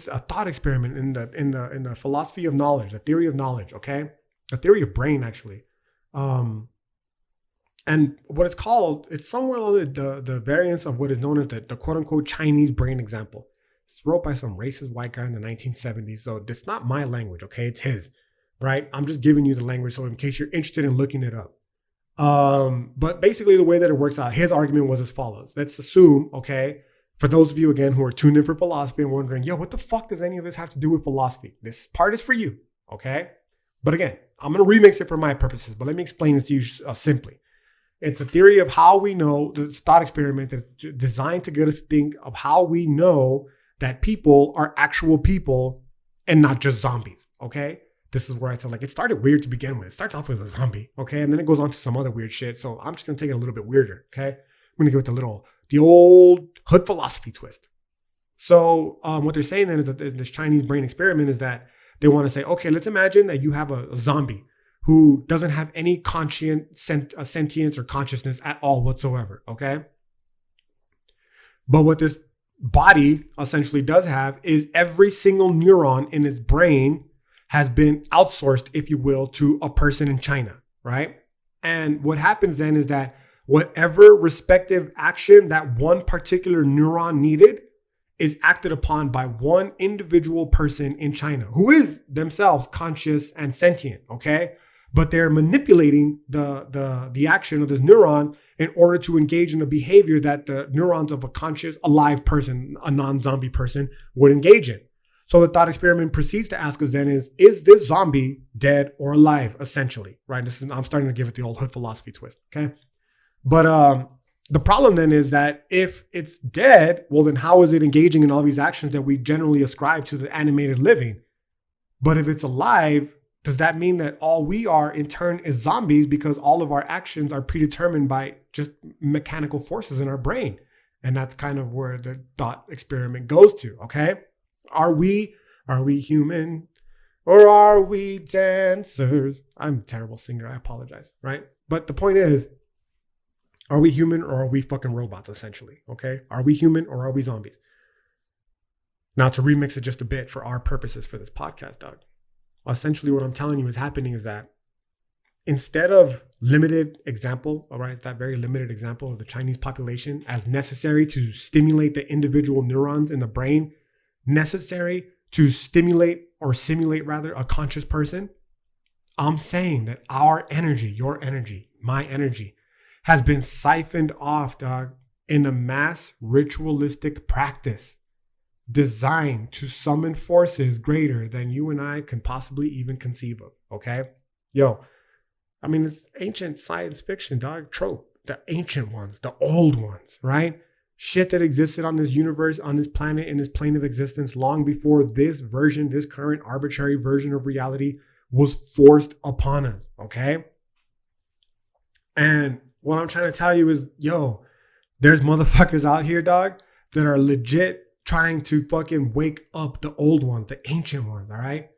a thought experiment in the philosophy of knowledge, the theory of knowledge, okay? A theory of brain, actually. And what it's called, it's somewhere along the variance of what is known as the quote unquote Chinese brain example. It's wrote by some racist white guy in the 1970s. So it's not my language, okay? It's his, right? I'm just giving you the language. So in case you're interested in looking it up. But basically the way that it works out, his argument was as follows. Let's assume, okay, for those of you, again, who are tuned in for philosophy and wondering, yo, what the fuck does any of this have to do with philosophy? This part is for you, okay? But again, I'm going to remix it for my purposes, but let me explain it to you simply. It's a theory of how we know, the thought experiment that's designed to get us to think of how we know that people are actual people and not just zombies, okay? This is where I said, like, it started weird to begin with. It starts off with a zombie, okay? And then it goes on to some other weird shit. So I'm just going to take it a little bit weirder, okay? I'm going to give it the old hood philosophy twist. So what they're saying then is that this Chinese brain experiment is that they want to say, okay, let's imagine that you have a zombie who doesn't have any sentience or consciousness at all whatsoever, okay? But what this body essentially does have is every single neuron in its brain has been outsourced, if you will, to a person in China, right? And what happens then is that whatever respective action that one particular neuron needed is acted upon by one individual person in China who is themselves conscious and sentient, okay? But they're manipulating the action of this neuron in order to engage in a behavior that the neurons of a conscious, alive person, a non-zombie person, would engage in. So the thought experiment proceeds to ask us then is this zombie dead or alive, essentially, right? I'm starting to give it the old hood philosophy twist, okay? But the problem then is that if it's dead, well, then how is it engaging in all these actions that we generally ascribe to the animated living? But if it's alive, does that mean that all we are in turn is zombies because all of our actions are predetermined by just mechanical forces in our brain? And that's kind of where the thought experiment goes to, okay? Are we human or are we dancers? I'm a terrible singer, I apologize, right? But the point is, are we human or are we fucking robots, essentially, okay? Are we human or are we zombies? Now, to remix it just a bit for our purposes for this podcast, Doug, essentially what I'm telling you is happening is that instead of limited example, all right, that very limited example of the Chinese population as necessary to stimulate the individual neurons in the brain, necessary to stimulate or simulate rather a conscious person, I'm saying that our energy, your energy, my energy, has been siphoned off, dog, in a mass ritualistic practice designed to summon forces greater than you and I can possibly even conceive of, okay? Yo, I mean, it's ancient science fiction, dog, trope. The ancient ones, the old ones, right? Shit that existed on this universe, on this planet, in this plane of existence long before this version, this current arbitrary version of reality was forced upon us, okay? And what I'm trying to tell you is, yo, there's motherfuckers out here, dog, that are legit trying to fucking wake up the old ones, the ancient ones, all right?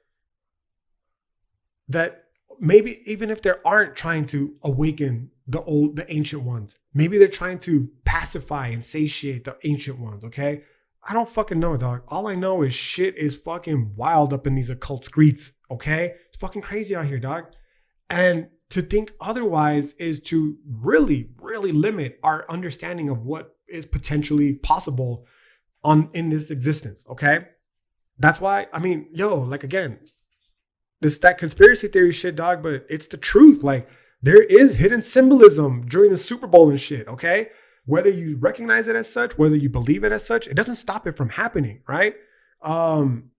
That maybe even if they aren't trying to awaken the ancient ones, maybe they're trying to pacify and satiate the ancient ones, okay? I don't fucking know, dog. All I know is shit is fucking wild up in these occult streets, okay? It's fucking crazy out here, dog. And to think otherwise is to really, really limit our understanding of what is potentially possible in this existence, okay? That's why, I mean, yo, like again, that conspiracy theory shit, dog, but it's the truth. Like, there is hidden symbolism during the Super Bowl and shit, okay? Whether you recognize it as such, whether you believe it as such, it doesn't stop it from happening, right?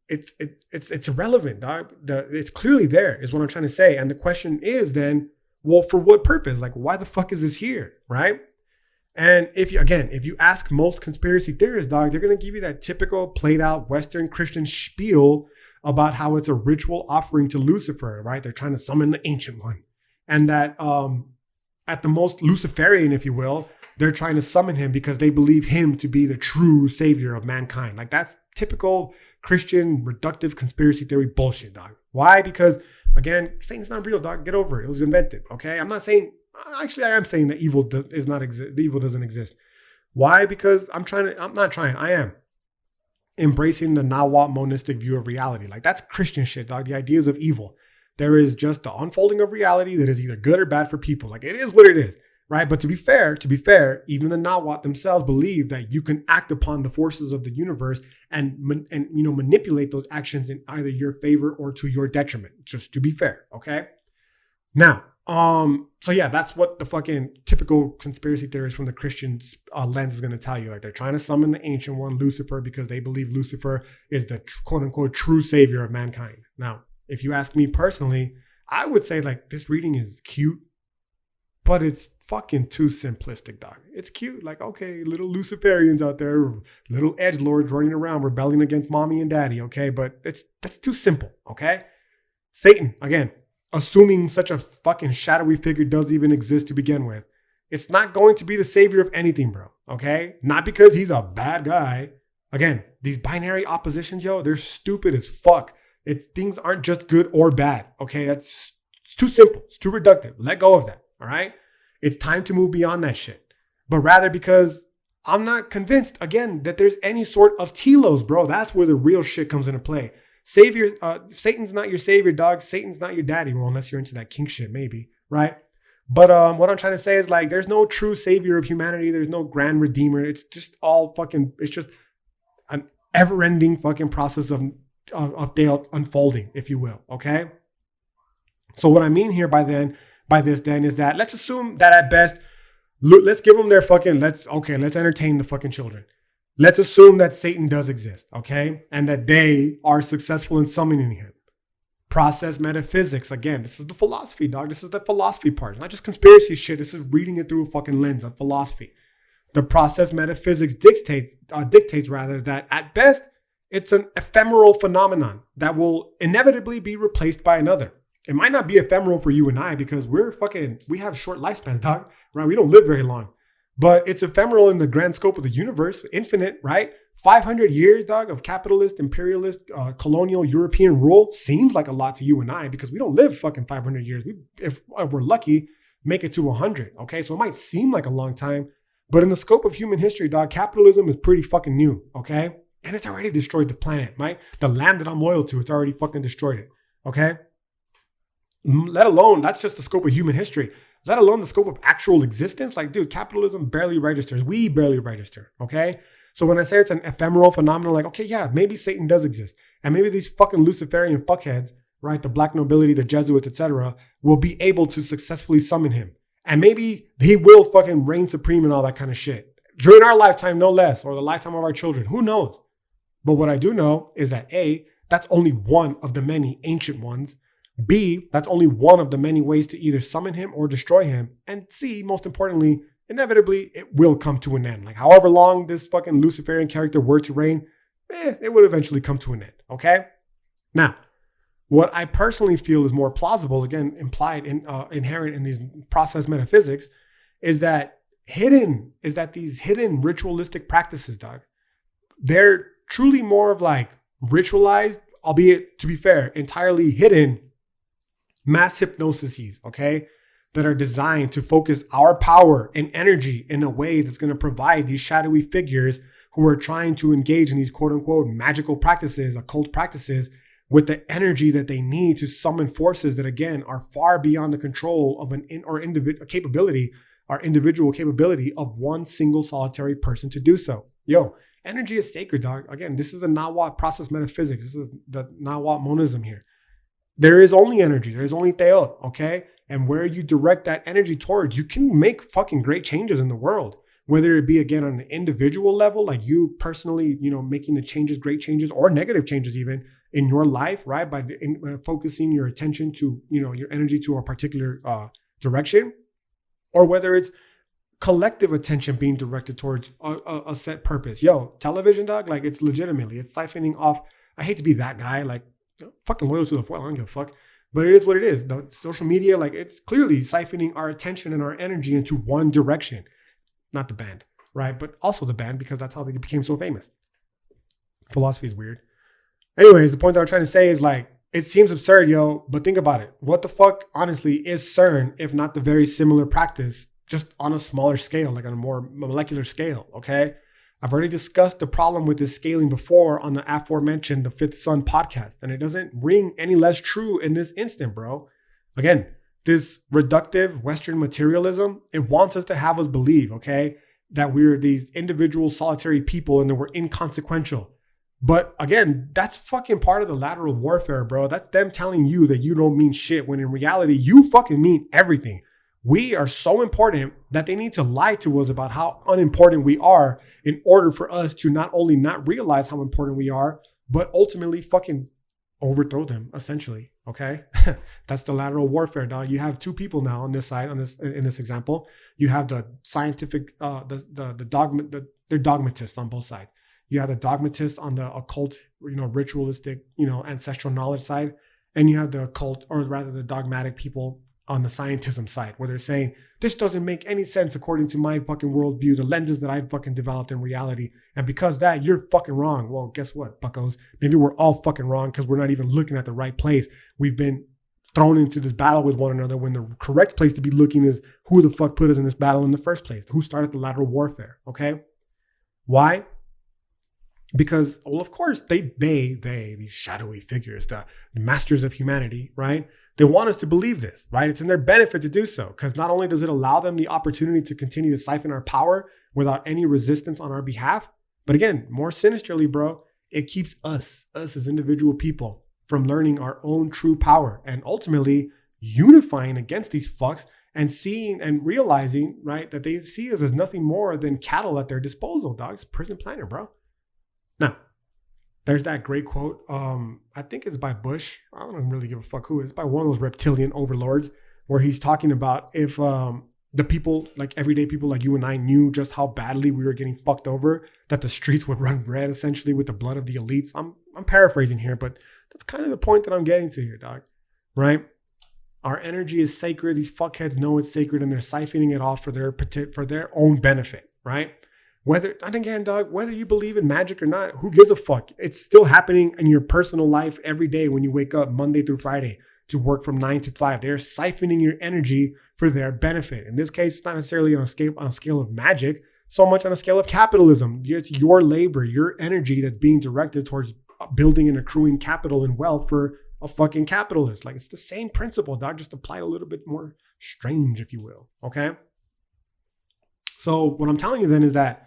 It's irrelevant, dog. It's clearly there, is what I'm trying to say. And the question is then, well, for what purpose? Like, why the fuck is this here, right? And if you ask most conspiracy theorists, dog, they're going to give you that typical played out Western Christian spiel about how it's a ritual offering to Lucifer, right? They're trying to summon the ancient one. And that at the most Luciferian, if you will, they're trying to summon him because they believe him to be the true savior of mankind. Like, that's typical Christian reductive conspiracy theory bullshit, dog. Why? Because, again, Satan's not real, dog. Get over it. It was invented, okay? I'm not saying... Actually, I am saying that evil does not exist. The evil doesn't exist. Why? Because I am embracing the Nahuatl monistic view of reality. Like, that's Christian shit, dog. The ideas of evil. There is just the unfolding of reality that is either good or bad for people. Like, it is what it is, right? But to be fair, even the Nahuatl themselves believe that you can act upon the forces of the universe and manipulate those actions in either your favor or to your detriment. Just to be fair, okay? Now, so yeah, that's what the fucking typical conspiracy theorist from the Christian lens is going to tell you. Like, they're trying to summon the ancient one, Lucifer, because they believe Lucifer is the quote unquote true savior of mankind. Now, if you ask me personally, I would say like this reading is cute, but it's fucking too simplistic, dog. It's cute. Like, okay, little Luciferians out there, little edgelords running around rebelling against mommy and daddy. Okay. But that's too simple. Okay. Satan, again, assuming such a fucking shadowy figure does even exist to begin with, it's not going to be the savior of anything, bro. Okay? Not because he's a bad guy. Again, these binary oppositions, yo, they're stupid as fuck. Things aren't just good or bad. Okay? It's too simple. It's too reductive. Let go of that. All right? It's time to move beyond that shit. But rather because I'm not convinced, again, that there's any sort of telos, bro. That's where the real shit comes into play. Satan's not your savior, dog. Satan's not your daddy. Well, unless you're into that kink shit, maybe, right? But what I'm trying to say is like, there's no true savior of humanity. There's no grand redeemer. It's just all fucking. It's just an ever-ending fucking process of unfolding, if you will. Okay. So what I mean here by this is that let's assume that at best, let's give them their fucking. Let's entertain the fucking children. Let's assume that Satan does exist, okay? And that they are successful in summoning him. Process metaphysics. Again, this is the philosophy, dog. This is the philosophy part. It's not just conspiracy shit. This is reading it through a fucking lens of philosophy. The process metaphysics dictates that at best, it's an ephemeral phenomenon that will inevitably be replaced by another. It might not be ephemeral for you and I because we have short lifespans, dog, right? We don't live very long. But it's ephemeral in the grand scope of the universe, infinite, right? 500 years, dog, of capitalist, imperialist, colonial, European rule seems like a lot to you and I because we don't live fucking 500 years. If we're lucky, make it to 100, okay? So it might seem like a long time, but in the scope of human history, dog, capitalism is pretty fucking new, okay? And it's already destroyed the planet, right? The land that I'm loyal to, it's already fucking destroyed it, okay? Let alone, that's just the scope of human history. Let alone the scope of actual existence. Like, dude, capitalism barely registers. We barely register, okay? So when I say it's an ephemeral phenomenon, like, okay, yeah, maybe Satan does exist. And maybe these fucking Luciferian fuckheads, right, the black nobility, the Jesuits, etc., will be able to successfully summon him. And maybe he will fucking reign supreme and all that kind of shit. During our lifetime, no less, or the lifetime of our children. Who knows? But what I do know is that A, that's only one of the many ancient ones. B, that's only one of the many ways to either summon him or destroy him. And C, most importantly, inevitably, it will come to an end. Like however long this fucking Luciferian character were to reign, it would eventually come to an end, okay? Now, what I personally feel is more plausible, again, inherent in these process metaphysics, is that these hidden ritualistic practices, dog, they're truly more of like ritualized, albeit, to be fair, entirely hidden mass hypnoses, okay, that are designed to focus our power and energy in a way that's going to provide these shadowy figures who are trying to engage in these quote unquote magical practices, occult practices, with the energy that they need to summon forces that, again, are far beyond the control of our individual capability of one single solitary person to do so. Yo, energy is sacred, dog. Again, this is a Nahuatl process metaphysics. This is the Nahuatl monism here. There is only energy. There is only teot, okay? And where you direct that energy towards, you can make fucking great changes in the world. Whether it be, again, on an individual level, like you personally, making the changes, great changes, or negative changes even in your life, right? By focusing your attention to, your energy to a particular direction. Or whether it's collective attention being directed towards a set purpose. Yo, television, dog, like it's siphoning off. I hate to be that guy, like, fucking loyal to the foil. I don't give a fuck. But it is what it is. The social media, like, it's clearly siphoning our attention and our energy into one direction. Not the band, right? But also the band, because that's how they became so famous. Philosophy is weird. Anyways, the point that I'm trying to say is, like, it seems absurd, yo, but think about it. What the fuck, honestly, is CERN if not the very similar practice, just on a smaller scale, like on a more molecular scale, okay? I've already discussed the problem with this scaling before on the aforementioned The Fifth Sun podcast, and it doesn't ring any less true in this instant, bro. Again, this reductive Western materialism, it wants us to have us believe, okay, that we're these individual solitary people and that we're inconsequential. But again, that's fucking part of the lateral warfare, bro. That's them telling you that you don't mean shit when in reality, you fucking mean everything. We are so important that they need to lie to us about how unimportant we are in order for us to not only not realize how important we are, but ultimately fucking overthrow them, essentially. Okay? That's the lateral warfare, dog. You have two people now on this side, in this example. You have the scientific, they're dogmatists on both sides. You have the dogmatists on the occult, ritualistic, ancestral knowledge side. And you have the occult, or rather the dogmatic people on the scientism side, where they're saying, this doesn't make any sense according to my fucking worldview, the lenses that I've fucking developed in reality. And because that, you're fucking wrong. Well, guess what, buckos? Maybe we're all fucking wrong because we're not even looking at the right place. We've been thrown into this battle with one another when the correct place to be looking is who the fuck put us in this battle in the first place? Who started the lateral warfare, okay? Why? Because, well, of course, they, these shadowy figures, the masters of humanity, right? They want us to believe this, right? It's in their benefit to do so, because not only does it allow them the opportunity to continue to siphon our power without any resistance on our behalf, but again, more sinisterly, bro, it keeps us as individual people from learning our own true power and ultimately unifying against these fucks and seeing and realizing, right, that they see us as nothing more than cattle at their disposal, dog. It's prison planet, bro. Now, there's that great quote. I think it's by Bush. I don't really give a fuck who it is. It's by one of those reptilian overlords, where he's talking about if the people, like everyday people like you and I, knew just how badly we were getting fucked over, that the streets would run red essentially with the blood of the elites. I'm paraphrasing here, but that's kind of the point that I'm getting to here, dog. Right? Our energy is sacred. These fuckheads know it's sacred, and they're siphoning it off for their own benefit, right? And again, dog, whether you believe in magic or not, who gives a fuck? It's still happening in your personal life every day when you wake up Monday through Friday to work from 9 to 5. They're siphoning your energy for their benefit. In this case, it's not necessarily on a scale of magic, so much on a scale of capitalism. It's your labor, your energy that's being directed towards building and accruing capital and wealth for a fucking capitalist. Like, it's the same principle, dog, just applied a little bit more strange, if you will. Okay? So what I'm telling you then is that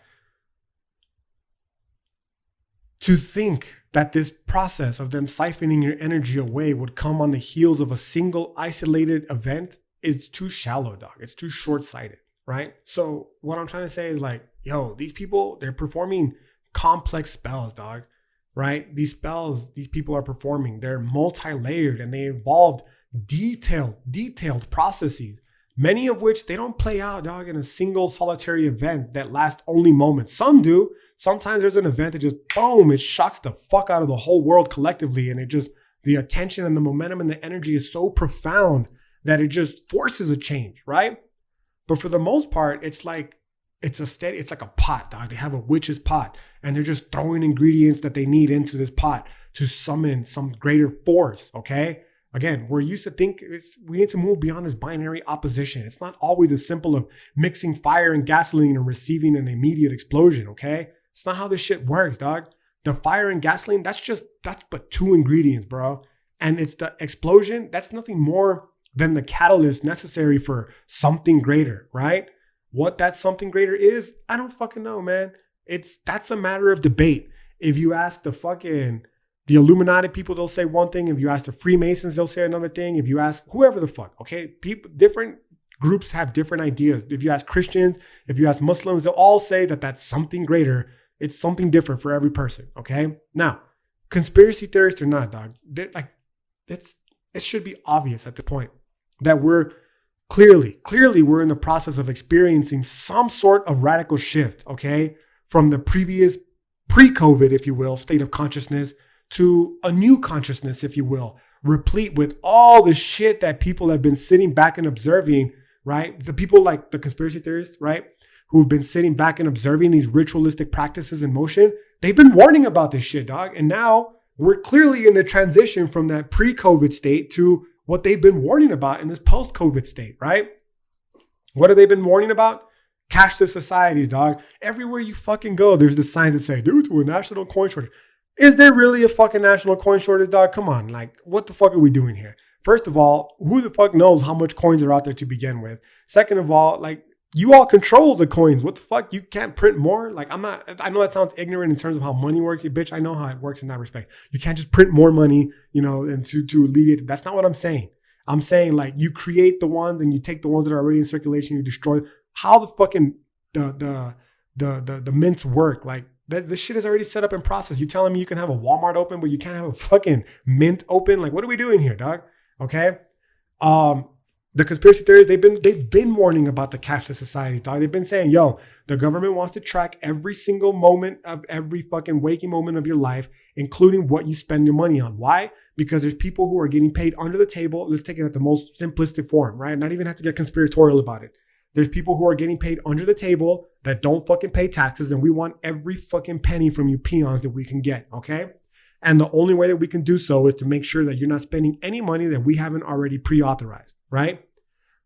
to think that this process of them siphoning your energy away would come on the heels of a single isolated event is too shallow, dog. It's too short-sighted, right? So what I'm trying to say is like, yo, these people, they're performing complex spells, dog, right? These spells these people are performing, they're multi-layered and they involved detailed processes, many of which they don't play out, dog, in a single solitary event that lasts only moments. Some do. Sometimes there's an event that just, boom, it shocks the fuck out of the whole world collectively. And it just, the attention and the momentum and the energy is so profound that it just forces a change, right? But for the most part, it's like a pot, dog. They have a witch's pot and they're just throwing ingredients that they need into this pot to summon some greater force, okay? Again, we're used to think we need to move beyond this binary opposition. It's not always as simple of mixing fire and gasoline and receiving an immediate explosion, okay? It's not how this shit works, dog. The fire and gasoline, that's but two ingredients, bro. And it's the explosion, that's nothing more than the catalyst necessary for something greater, right? What that something greater is, I don't fucking know, man. That's a matter of debate. If you ask the Illuminati people, they'll say one thing. If you ask the Freemasons, they'll say another thing. If you ask whoever the fuck, okay? People, different groups have different ideas. If you ask Christians, if you ask Muslims, they'll all say that that's something greater. It's something different for every person, okay? Now, conspiracy theorists or not, dog, it should be obvious at the point that we're clearly we're in the process of experiencing some sort of radical shift, okay? From the previous pre-COVID, if you will, state of consciousness to a new consciousness, if you will, replete with all the shit that people have been sitting back and observing, right? The people like the conspiracy theorists, right? Who've been sitting back and observing these ritualistic practices in motion, they've been warning about this shit, dog. And now we're clearly in the transition from that pre-COVID state to what they've been warning about in this post-COVID state, right? What have they been warning about? Cashless societies, dog. Everywhere you fucking go, there's the signs that say, due to a national coin shortage. Is there really a fucking national coin shortage, dog? Come on, like, what the fuck are we doing here? First of all, who the fuck knows how much coins are out there to begin with? Second of all, like, you all control the coins. What the fuck? You can't print more? Like, I know that sounds ignorant in terms of how money works. Bitch, I know how it works in that respect. You can't just print more money, and to alleviate it. That's not what I'm saying. I'm saying, like, you create the ones and you take the ones that are already in circulation, you destroy. How the fucking the mints work? Like, this shit is already set up in process. You telling me you can have a Walmart open, but you can't have a fucking mint open? Like, what are we doing here, dog? Okay. The conspiracy theories, they've been warning about the cashless society, dog. They've been saying, yo, the government wants to track every single moment of every fucking waking moment of your life, including what you spend your money on. Why? Because there's people who are getting paid under the table. Let's take it at the most simplistic form, right? Not even have to get conspiratorial about it. There's people who are getting paid under the table that don't fucking pay taxes, and we want every fucking penny from you peons that we can get, okay? And the only way that we can do so is to make sure that you're not spending any money that we haven't already pre-authorized, right?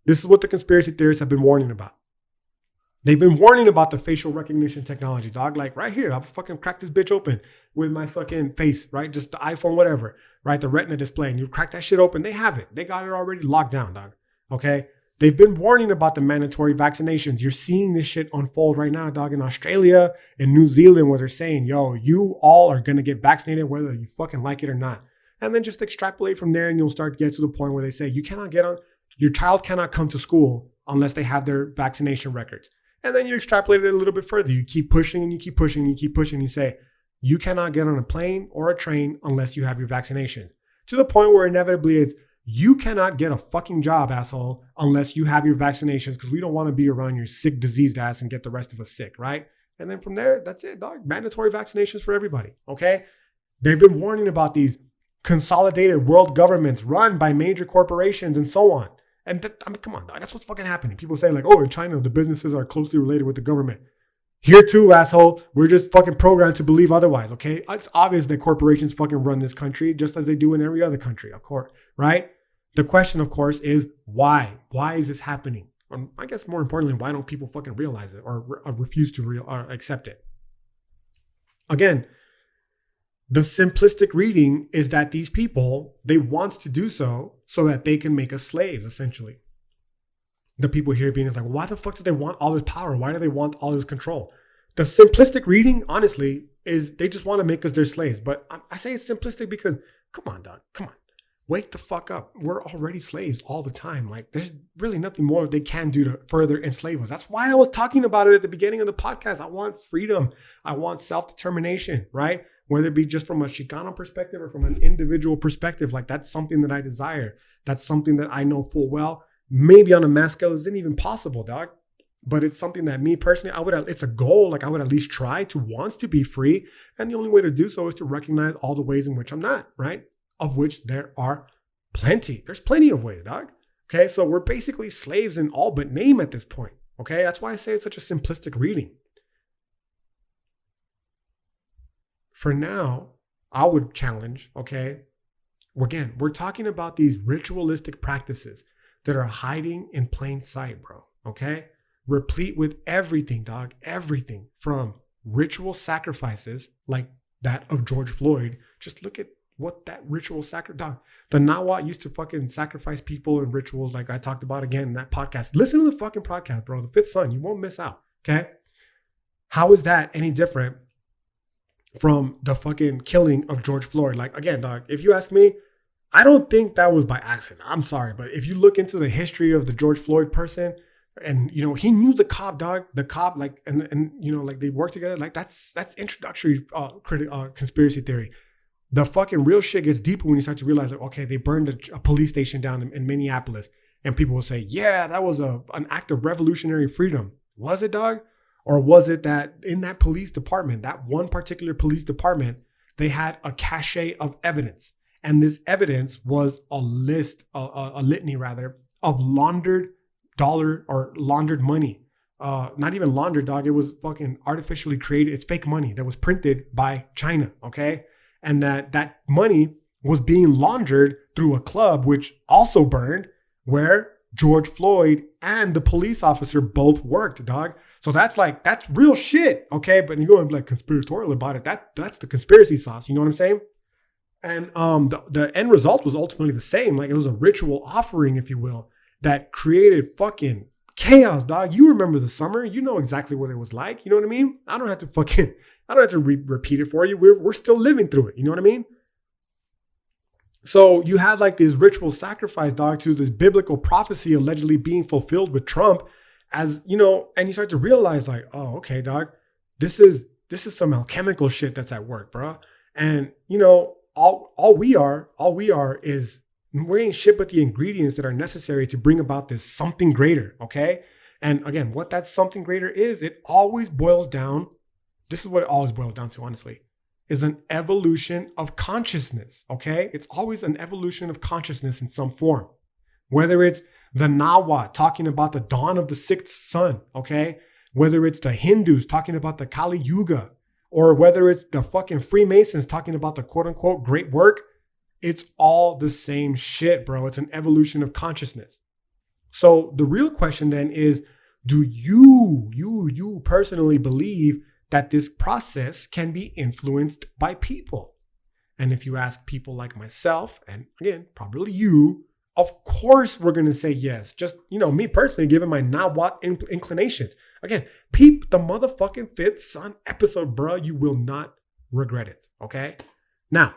This is what the conspiracy theorists have been warning about. They've been warning about the facial recognition technology, dog. Like right here, I'll fucking crack this bitch open with my fucking face, right? Just the iPhone, whatever, right? The retina display. And you crack that shit open. They have it. They got it already locked down, dog. Okay? They've been warning about the mandatory vaccinations. You're seeing this shit unfold right now, dog, in Australia and New Zealand, where they're saying, yo, you all are going to get vaccinated whether you fucking like it or not. And then just extrapolate from there and you'll start to get to the point where they say your child cannot come to school unless they have their vaccination records. And then you extrapolate it a little bit further. You keep pushing and you keep pushing and you keep pushing. And you say, you cannot get on a plane or a train unless you have your vaccination. To the point where inevitably it's, you cannot get a fucking job, asshole, unless you have your vaccinations because we don't want to be around your sick, diseased ass and get the rest of us sick, right? And then from there, that's it, dog. Mandatory vaccinations for everybody, okay? They've been warning about these consolidated world governments run by major corporations and so on. And come on, dog. That's what's fucking happening. People say like, oh, in China, the businesses are closely related with the government. Here too, asshole. We're just fucking programmed to believe otherwise, okay? It's obvious that corporations fucking run this country just as they do in every other country, of course, right? The question, of course, is why? Why is this happening? Or I guess more importantly, why don't people fucking realize it or refuse to accept it? Again, the simplistic reading is that these people, they want to do so that they can make us slaves, essentially. The people here being like, why the fuck do they want all this power? Why do they want all this control? The simplistic reading, honestly, is they just want to make us their slaves. But I say it's simplistic because, come on, dog, come on. Wake the fuck up. We're already slaves all the time. Like, there's really nothing more they can do to further enslave us. That's why I was talking about it at the beginning of the podcast. I want freedom. I want self-determination, right? Whether it be just from a Chicano perspective or from an individual perspective. Like, that's something that I desire. That's something that I know full well. Maybe on a mass scale isn't even possible, dog. But it's something that me personally, it's a goal. Like, I would at least try to want to be free. And the only way to do so is to recognize all the ways in which I'm not, right? Of which there are plenty. There's plenty of ways, dog. Okay, so we're basically slaves in all but name at this point. Okay, that's why I say it's such a simplistic reading. For now, I would challenge, okay, again, we're talking about these ritualistic practices that are hiding in plain sight, bro. Okay, replete with everything, dog, everything from ritual sacrifices like that of George Floyd. Just look at what that ritual sacrifice, the Nahuatl used to fucking sacrifice people in rituals like I talked about again in that podcast. Listen to the fucking podcast, bro. The Fifth Son. You won't miss out. Okay. How is that any different from the fucking killing of George Floyd? Like, again, dog, if you ask me, I don't think that was by accident. I'm sorry. But if you look into the history of the George Floyd person, and, you know, he knew the cop, dog, the cop, like, and you know, like they worked together. Like, that's introductory conspiracy theory. The fucking real shit gets deeper when you start to realize, like, okay, they burned a police station down in Minneapolis. And people will say, yeah, that was an act of revolutionary freedom. Was it, dog? Or was it that in that police department, that one particular police department, they had a cache of evidence? And this evidence was a litany rather, of laundered dollar or laundered money. Not even laundered, dog. It was fucking artificially created. It's fake money that was printed by China, okay? And that money was being laundered through a club, which also burned, where George Floyd and the police officer both worked, dog. So that's real shit, okay? But you go and be like conspiratorial about it. That's the conspiracy sauce. You know what I'm saying? And the end result was ultimately the same. Like, it was a ritual offering, if you will, that created fucking chaos, dog. You remember the summer. You know exactly what it was like. You know what I mean? I don't have to repeat it for you. We're still living through it. You know what I mean? So you had like this ritual sacrifice, dog, to this biblical prophecy allegedly being fulfilled with Trump, as you know, and you start to realize like, oh, okay, dog, this is some alchemical shit that's at work, bro. And you know, all we are is we ain't shit but the ingredients that are necessary to bring about this something greater, okay? And again, what that something greater is, it always boils down. This is what it always boils down to, honestly, is an evolution of consciousness, okay? It's always an evolution of consciousness in some form. Whether it's the Nahuatl talking about the dawn of the sixth sun, okay? Whether it's the Hindus talking about the Kali Yuga, or whether it's the fucking Freemasons talking about the quote unquote great work, it's all the same shit, bro. It's an evolution of consciousness. So the real question then is, Do you personally believe that this process can be influenced by people? And if you ask people like myself, and again, probably you, of course we're going to say yes. Just, me personally, given my Nawat inclinations. Again, peep the motherfucking Fifth Son episode, bro. You will not regret it, okay? Now,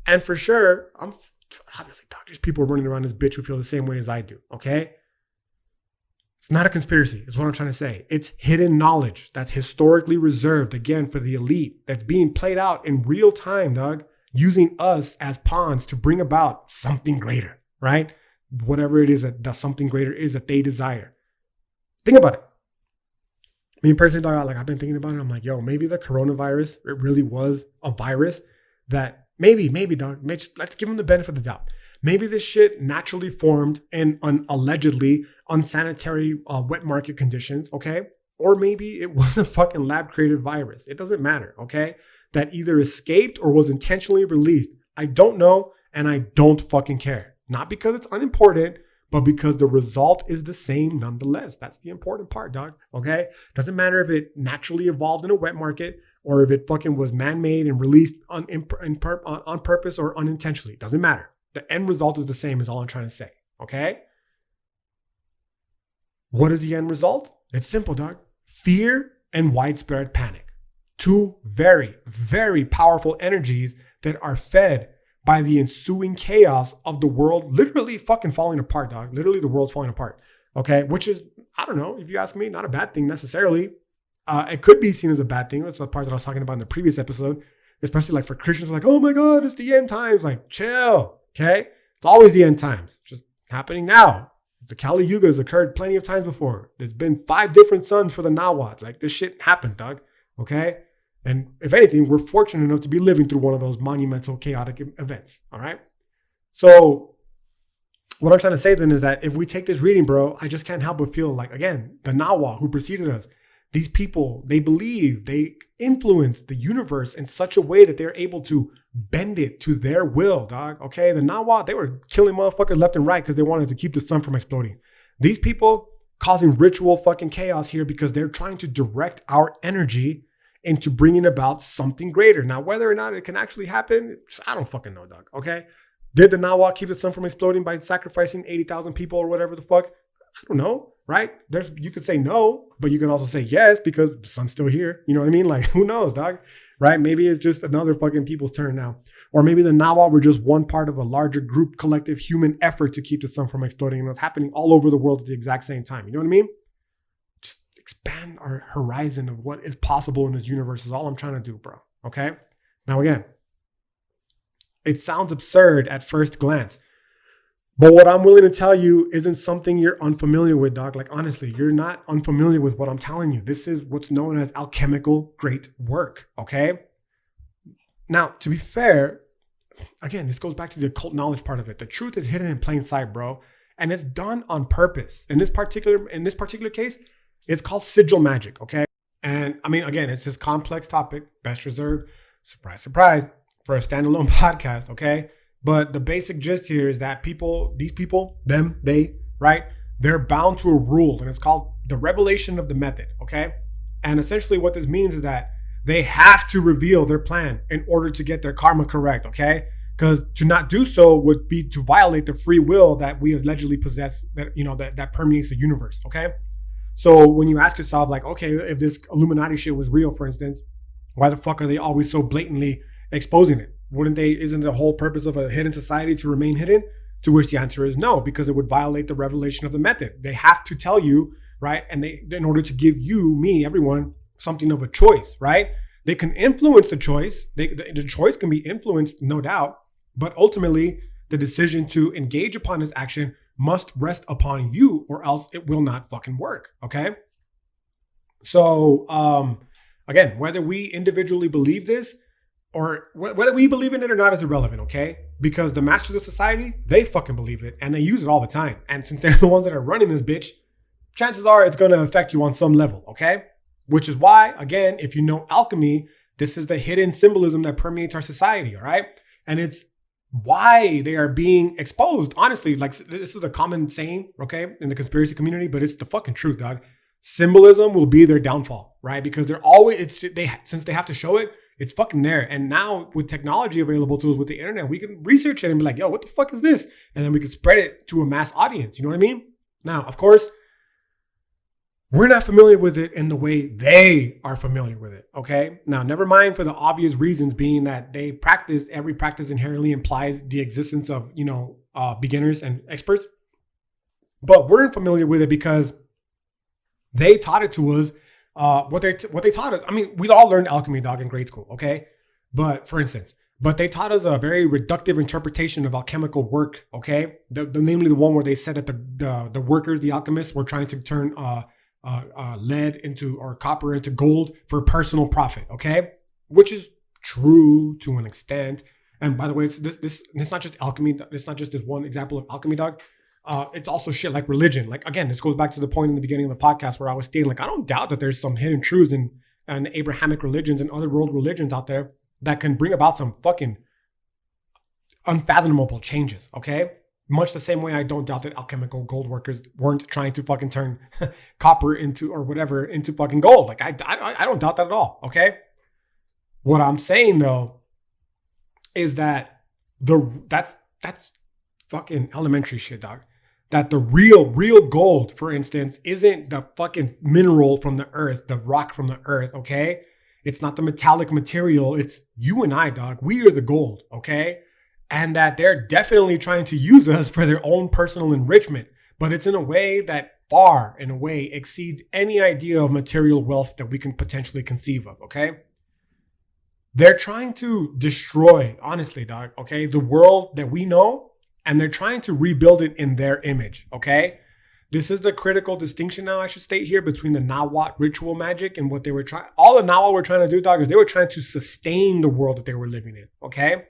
and for sure, obviously, there's people running around this bitch who feel the same way as I do, okay? It's not a conspiracy, is what I'm trying to say. It's hidden knowledge that's historically reserved, again, for the elite, that's being played out in real time, dog, using us as pawns to bring about something greater, right? Whatever it is that something greater is that they desire. Think about it. Me personally, dog, like I've been thinking about it. I'm like, yo, maybe the coronavirus, it really was a virus that maybe, dog, let's give them the benefit of the doubt. Maybe this shit naturally formed in allegedly unsanitary wet market conditions, okay? Or maybe it was a fucking lab-created virus. It doesn't matter, okay? That either escaped or was intentionally released. I don't know, and I don't fucking care. Not because it's unimportant, but because the result is the same nonetheless. That's the important part, dog, okay? Doesn't matter if it naturally evolved in a wet market or if it fucking was man-made and released on purpose or unintentionally. Doesn't matter. The end result is the same is all I'm trying to say, okay? What is the end result? It's simple, dog. Fear and widespread panic. Two very, very powerful energies that are fed by the ensuing chaos of the world literally fucking falling apart, dog. Literally the world's falling apart, okay? Which is, I don't know, if you ask me, not a bad thing necessarily. It could be seen as a bad thing. That's the part that I was talking about in the previous episode, especially like for Christians, like, oh my God, it's the end times. Like, chill, okay? It's always the end times. It's just happening now. The Kali Yuga has occurred plenty of times before. There's been 5 different suns for the Nawat. Like, this shit happens, dog, okay? And if anything, we're fortunate enough to be living through one of those monumental, chaotic events, all right? So what I'm trying to say then is that if we take this reading, bro, I just can't help but feel like, again, the Nawa who preceded us, these people, they believe, they influence the universe in such a way that they're able to bend it to their will, dog, okay? The Nawa, they were killing motherfuckers left and right because they wanted to keep the sun from exploding. These people causing ritual fucking chaos here because they're trying to direct our energy into bringing about something greater. Now, whether or not it can actually happen, I don't fucking know, dog, okay? Did the Nawa keep the sun from exploding by sacrificing 80,000 people or whatever the fuck? I don't know, right? You could say no, but you can also say yes because the sun's still here. You know what I mean? Like, who knows, dog, right? Maybe it's just another fucking people's turn now. Or maybe the Nawa were just one part of a larger group, collective human effort to keep the sun from exploding. And it's happening all over the world at the exact same time. You know what I mean? Just expand our horizon of what is possible in this universe is all I'm trying to do, bro. Okay? Now, again, it sounds absurd at first glance. But what I'm willing to tell you isn't something you're unfamiliar with, dog. Like, honestly, you're not unfamiliar with what I'm telling you. This is what's known as alchemical great work, okay? Now, to be fair, again, this goes back to the occult knowledge part of it. The truth is hidden in plain sight, bro. And it's done on purpose. In this particular case, it's called sigil magic, okay? And, I mean, again, it's this complex topic, best reserved, surprise, surprise, for a standalone podcast, okay? But the basic gist here is that these people, them, they, right? They're bound to a rule, and it's called the revelation of the method, okay? And essentially what this means is that they have to reveal their plan in order to get their karma correct, okay? Because to not do so would be to violate the free will that we allegedly possess, that permeates the universe, okay? So when you ask yourself, like, okay, if this Illuminati shit was real, for instance, why the fuck are they always so blatantly exposing it? Isn't the whole purpose of a hidden society to remain hidden? To which the answer is no, because it would violate the revelation of the method. They have to tell you, right? And in order to give you, me, everyone, something of a choice, right? They can influence the choice. The choice can be influenced, no doubt, but ultimately the decision to engage upon this action must rest upon you, or else it will not fucking work, okay? So, again, whether we individually believe this, or whether we believe in it or not is irrelevant, okay? Because the masters of society, they fucking believe it and they use it all the time. And since they're the ones that are running this bitch, chances are it's going to affect you on some level, okay? Which is why, again, if you know alchemy, this is the hidden symbolism that permeates our society, all right? And it's why they are being exposed. Honestly, like, this is a common saying, okay, in the conspiracy community, but it's the fucking truth, dog. symbolism will be their downfall, right? Because they're always, since they have to show it, it's fucking there. And now with technology available to us with the internet, we can research it and be like, yo, what the fuck is this? And then we can spread it to a mass audience. You know what I mean? Now, of course, we're not familiar with it in the way they are familiar with it, okay? Now, never mind for the obvious reasons being that every practice inherently implies the existence of, beginners and experts. But we're familiar with it because they taught it to us, what they taught us. I mean, we all learned alchemy, dog, in grade school, okay? But for instance, they taught us a very reductive interpretation of alchemical work, okay? Namely the one where they said that the workers, the alchemists, were trying to turn lead into, or copper into gold for personal profit, okay? Which is true to an extent. And by the way, it's not just alchemy. It's not just this one example of alchemy, dog. It's also shit like religion. Like, again, this goes back to the point in the beginning of the podcast where I was stating, like, I don't doubt that there's some hidden truths in Abrahamic religions and other world religions out there that can bring about some fucking unfathomable changes, okay? Much the same way I don't doubt that alchemical gold workers weren't trying to fucking turn copper into, or whatever, into fucking gold. Like, I don't doubt that at all, okay? What I'm saying, though, is that that's fucking elementary shit, dog. That the real gold, for instance, isn't the fucking mineral from the earth, the rock from the earth, okay? It's not the metallic material. It's you and I, dog. We are the gold, okay? And that they're definitely trying to use us for their own personal enrichment. But it's in a way that far, in a way, exceeds any idea of material wealth that we can potentially conceive of, okay? They're trying to destroy, honestly, dog, okay, the world that we know, and they're trying to rebuild it in their image, okay? This is the critical distinction now, I should state here, between the Nahuatl ritual magic and what they were trying. All the Nahuatl were trying to do, dog, is they were trying to sustain the world that they were living in, okay?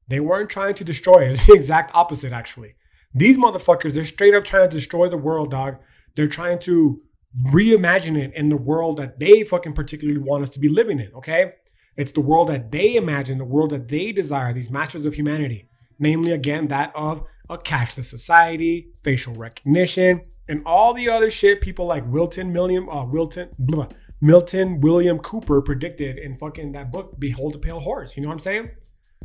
They weren't trying to destroy it. It's the exact opposite, actually. These motherfuckers, they're straight up trying to destroy the world, dog. They're trying to reimagine it in the world that they fucking particularly want us to be living in, okay? It's the world that they imagine, the world that they desire, these masters of humanity. Namely, again, that of a cashless society, facial recognition, and all the other shit people like Milton William Cooper predicted in fucking that book, Behold the Pale Horse. You know what I'm saying?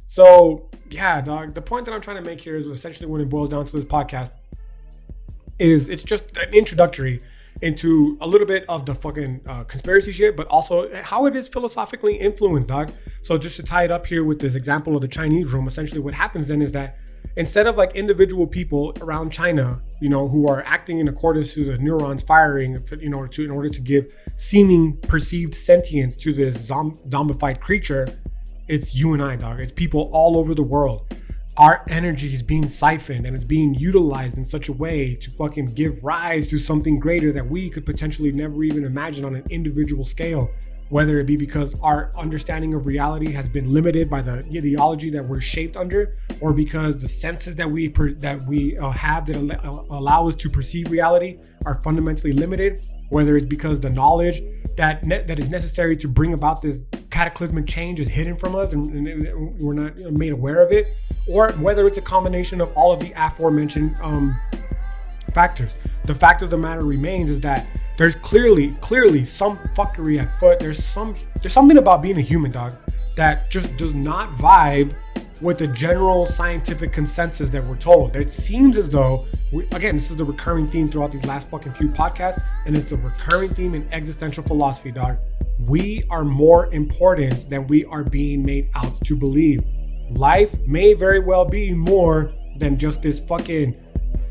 So, yeah, dog, the point that I'm trying to make here is essentially when it boils down to this podcast is it's just an introductory into a little bit of the fucking conspiracy shit, but also how it is philosophically influenced, dog. So just to tie it up here with this example of the Chinese room, essentially what happens then is that instead of like individual people around China, who are acting in accordance to the neurons firing, in order to give seeming perceived sentience to this zombified creature, it's you and I, dog. It's people all over the world. Our energy is being siphoned and it's being utilized in such a way to fucking give rise to something greater that we could potentially never even imagine on an individual scale. Whether it be because our understanding of reality has been limited by the ideology that we're shaped under, or because the senses that we have that allow us to perceive reality are fundamentally limited. Whether it's because the knowledge that is necessary to bring about this cataclysmic change is hidden from us and we're not made aware of it, or whether it's a combination of all of the aforementioned factors. The fact of the matter remains is that there's clearly some fuckery at foot. There's something about being a human, dog, that just does not vibe with the general scientific consensus that we're told. It seems as though, again, this is the recurring theme throughout these last fucking few podcasts, and it's a recurring theme in existential philosophy, dog. We are more important than we are being made out to believe. Life may very well be more than just this fucking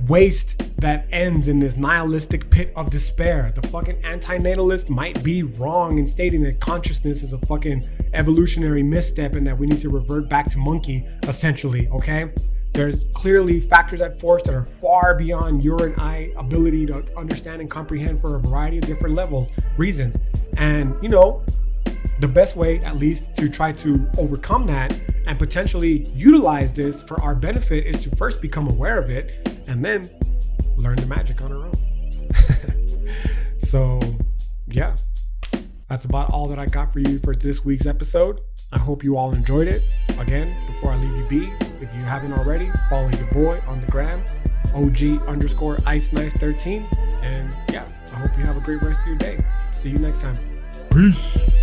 waste that ends in this nihilistic pit of despair. The fucking antinatalist might be wrong in stating that consciousness is a fucking evolutionary misstep and that we need to revert back to monkey, essentially, okay? There's clearly factors at force that are far beyond your and I ability to understand and comprehend for a variety of different reasons. And, the best way, at least, to try to overcome that and potentially utilize this for our benefit is to first become aware of it and then learn the magic on our own. So, yeah, that's about all that I got for you for this week's episode. I hope you all enjoyed it. Again, before I leave you be, if you haven't already, follow your boy on the gram, OG_IceNice13. And yeah, I hope you have a great rest of your day. See you next time. Peace.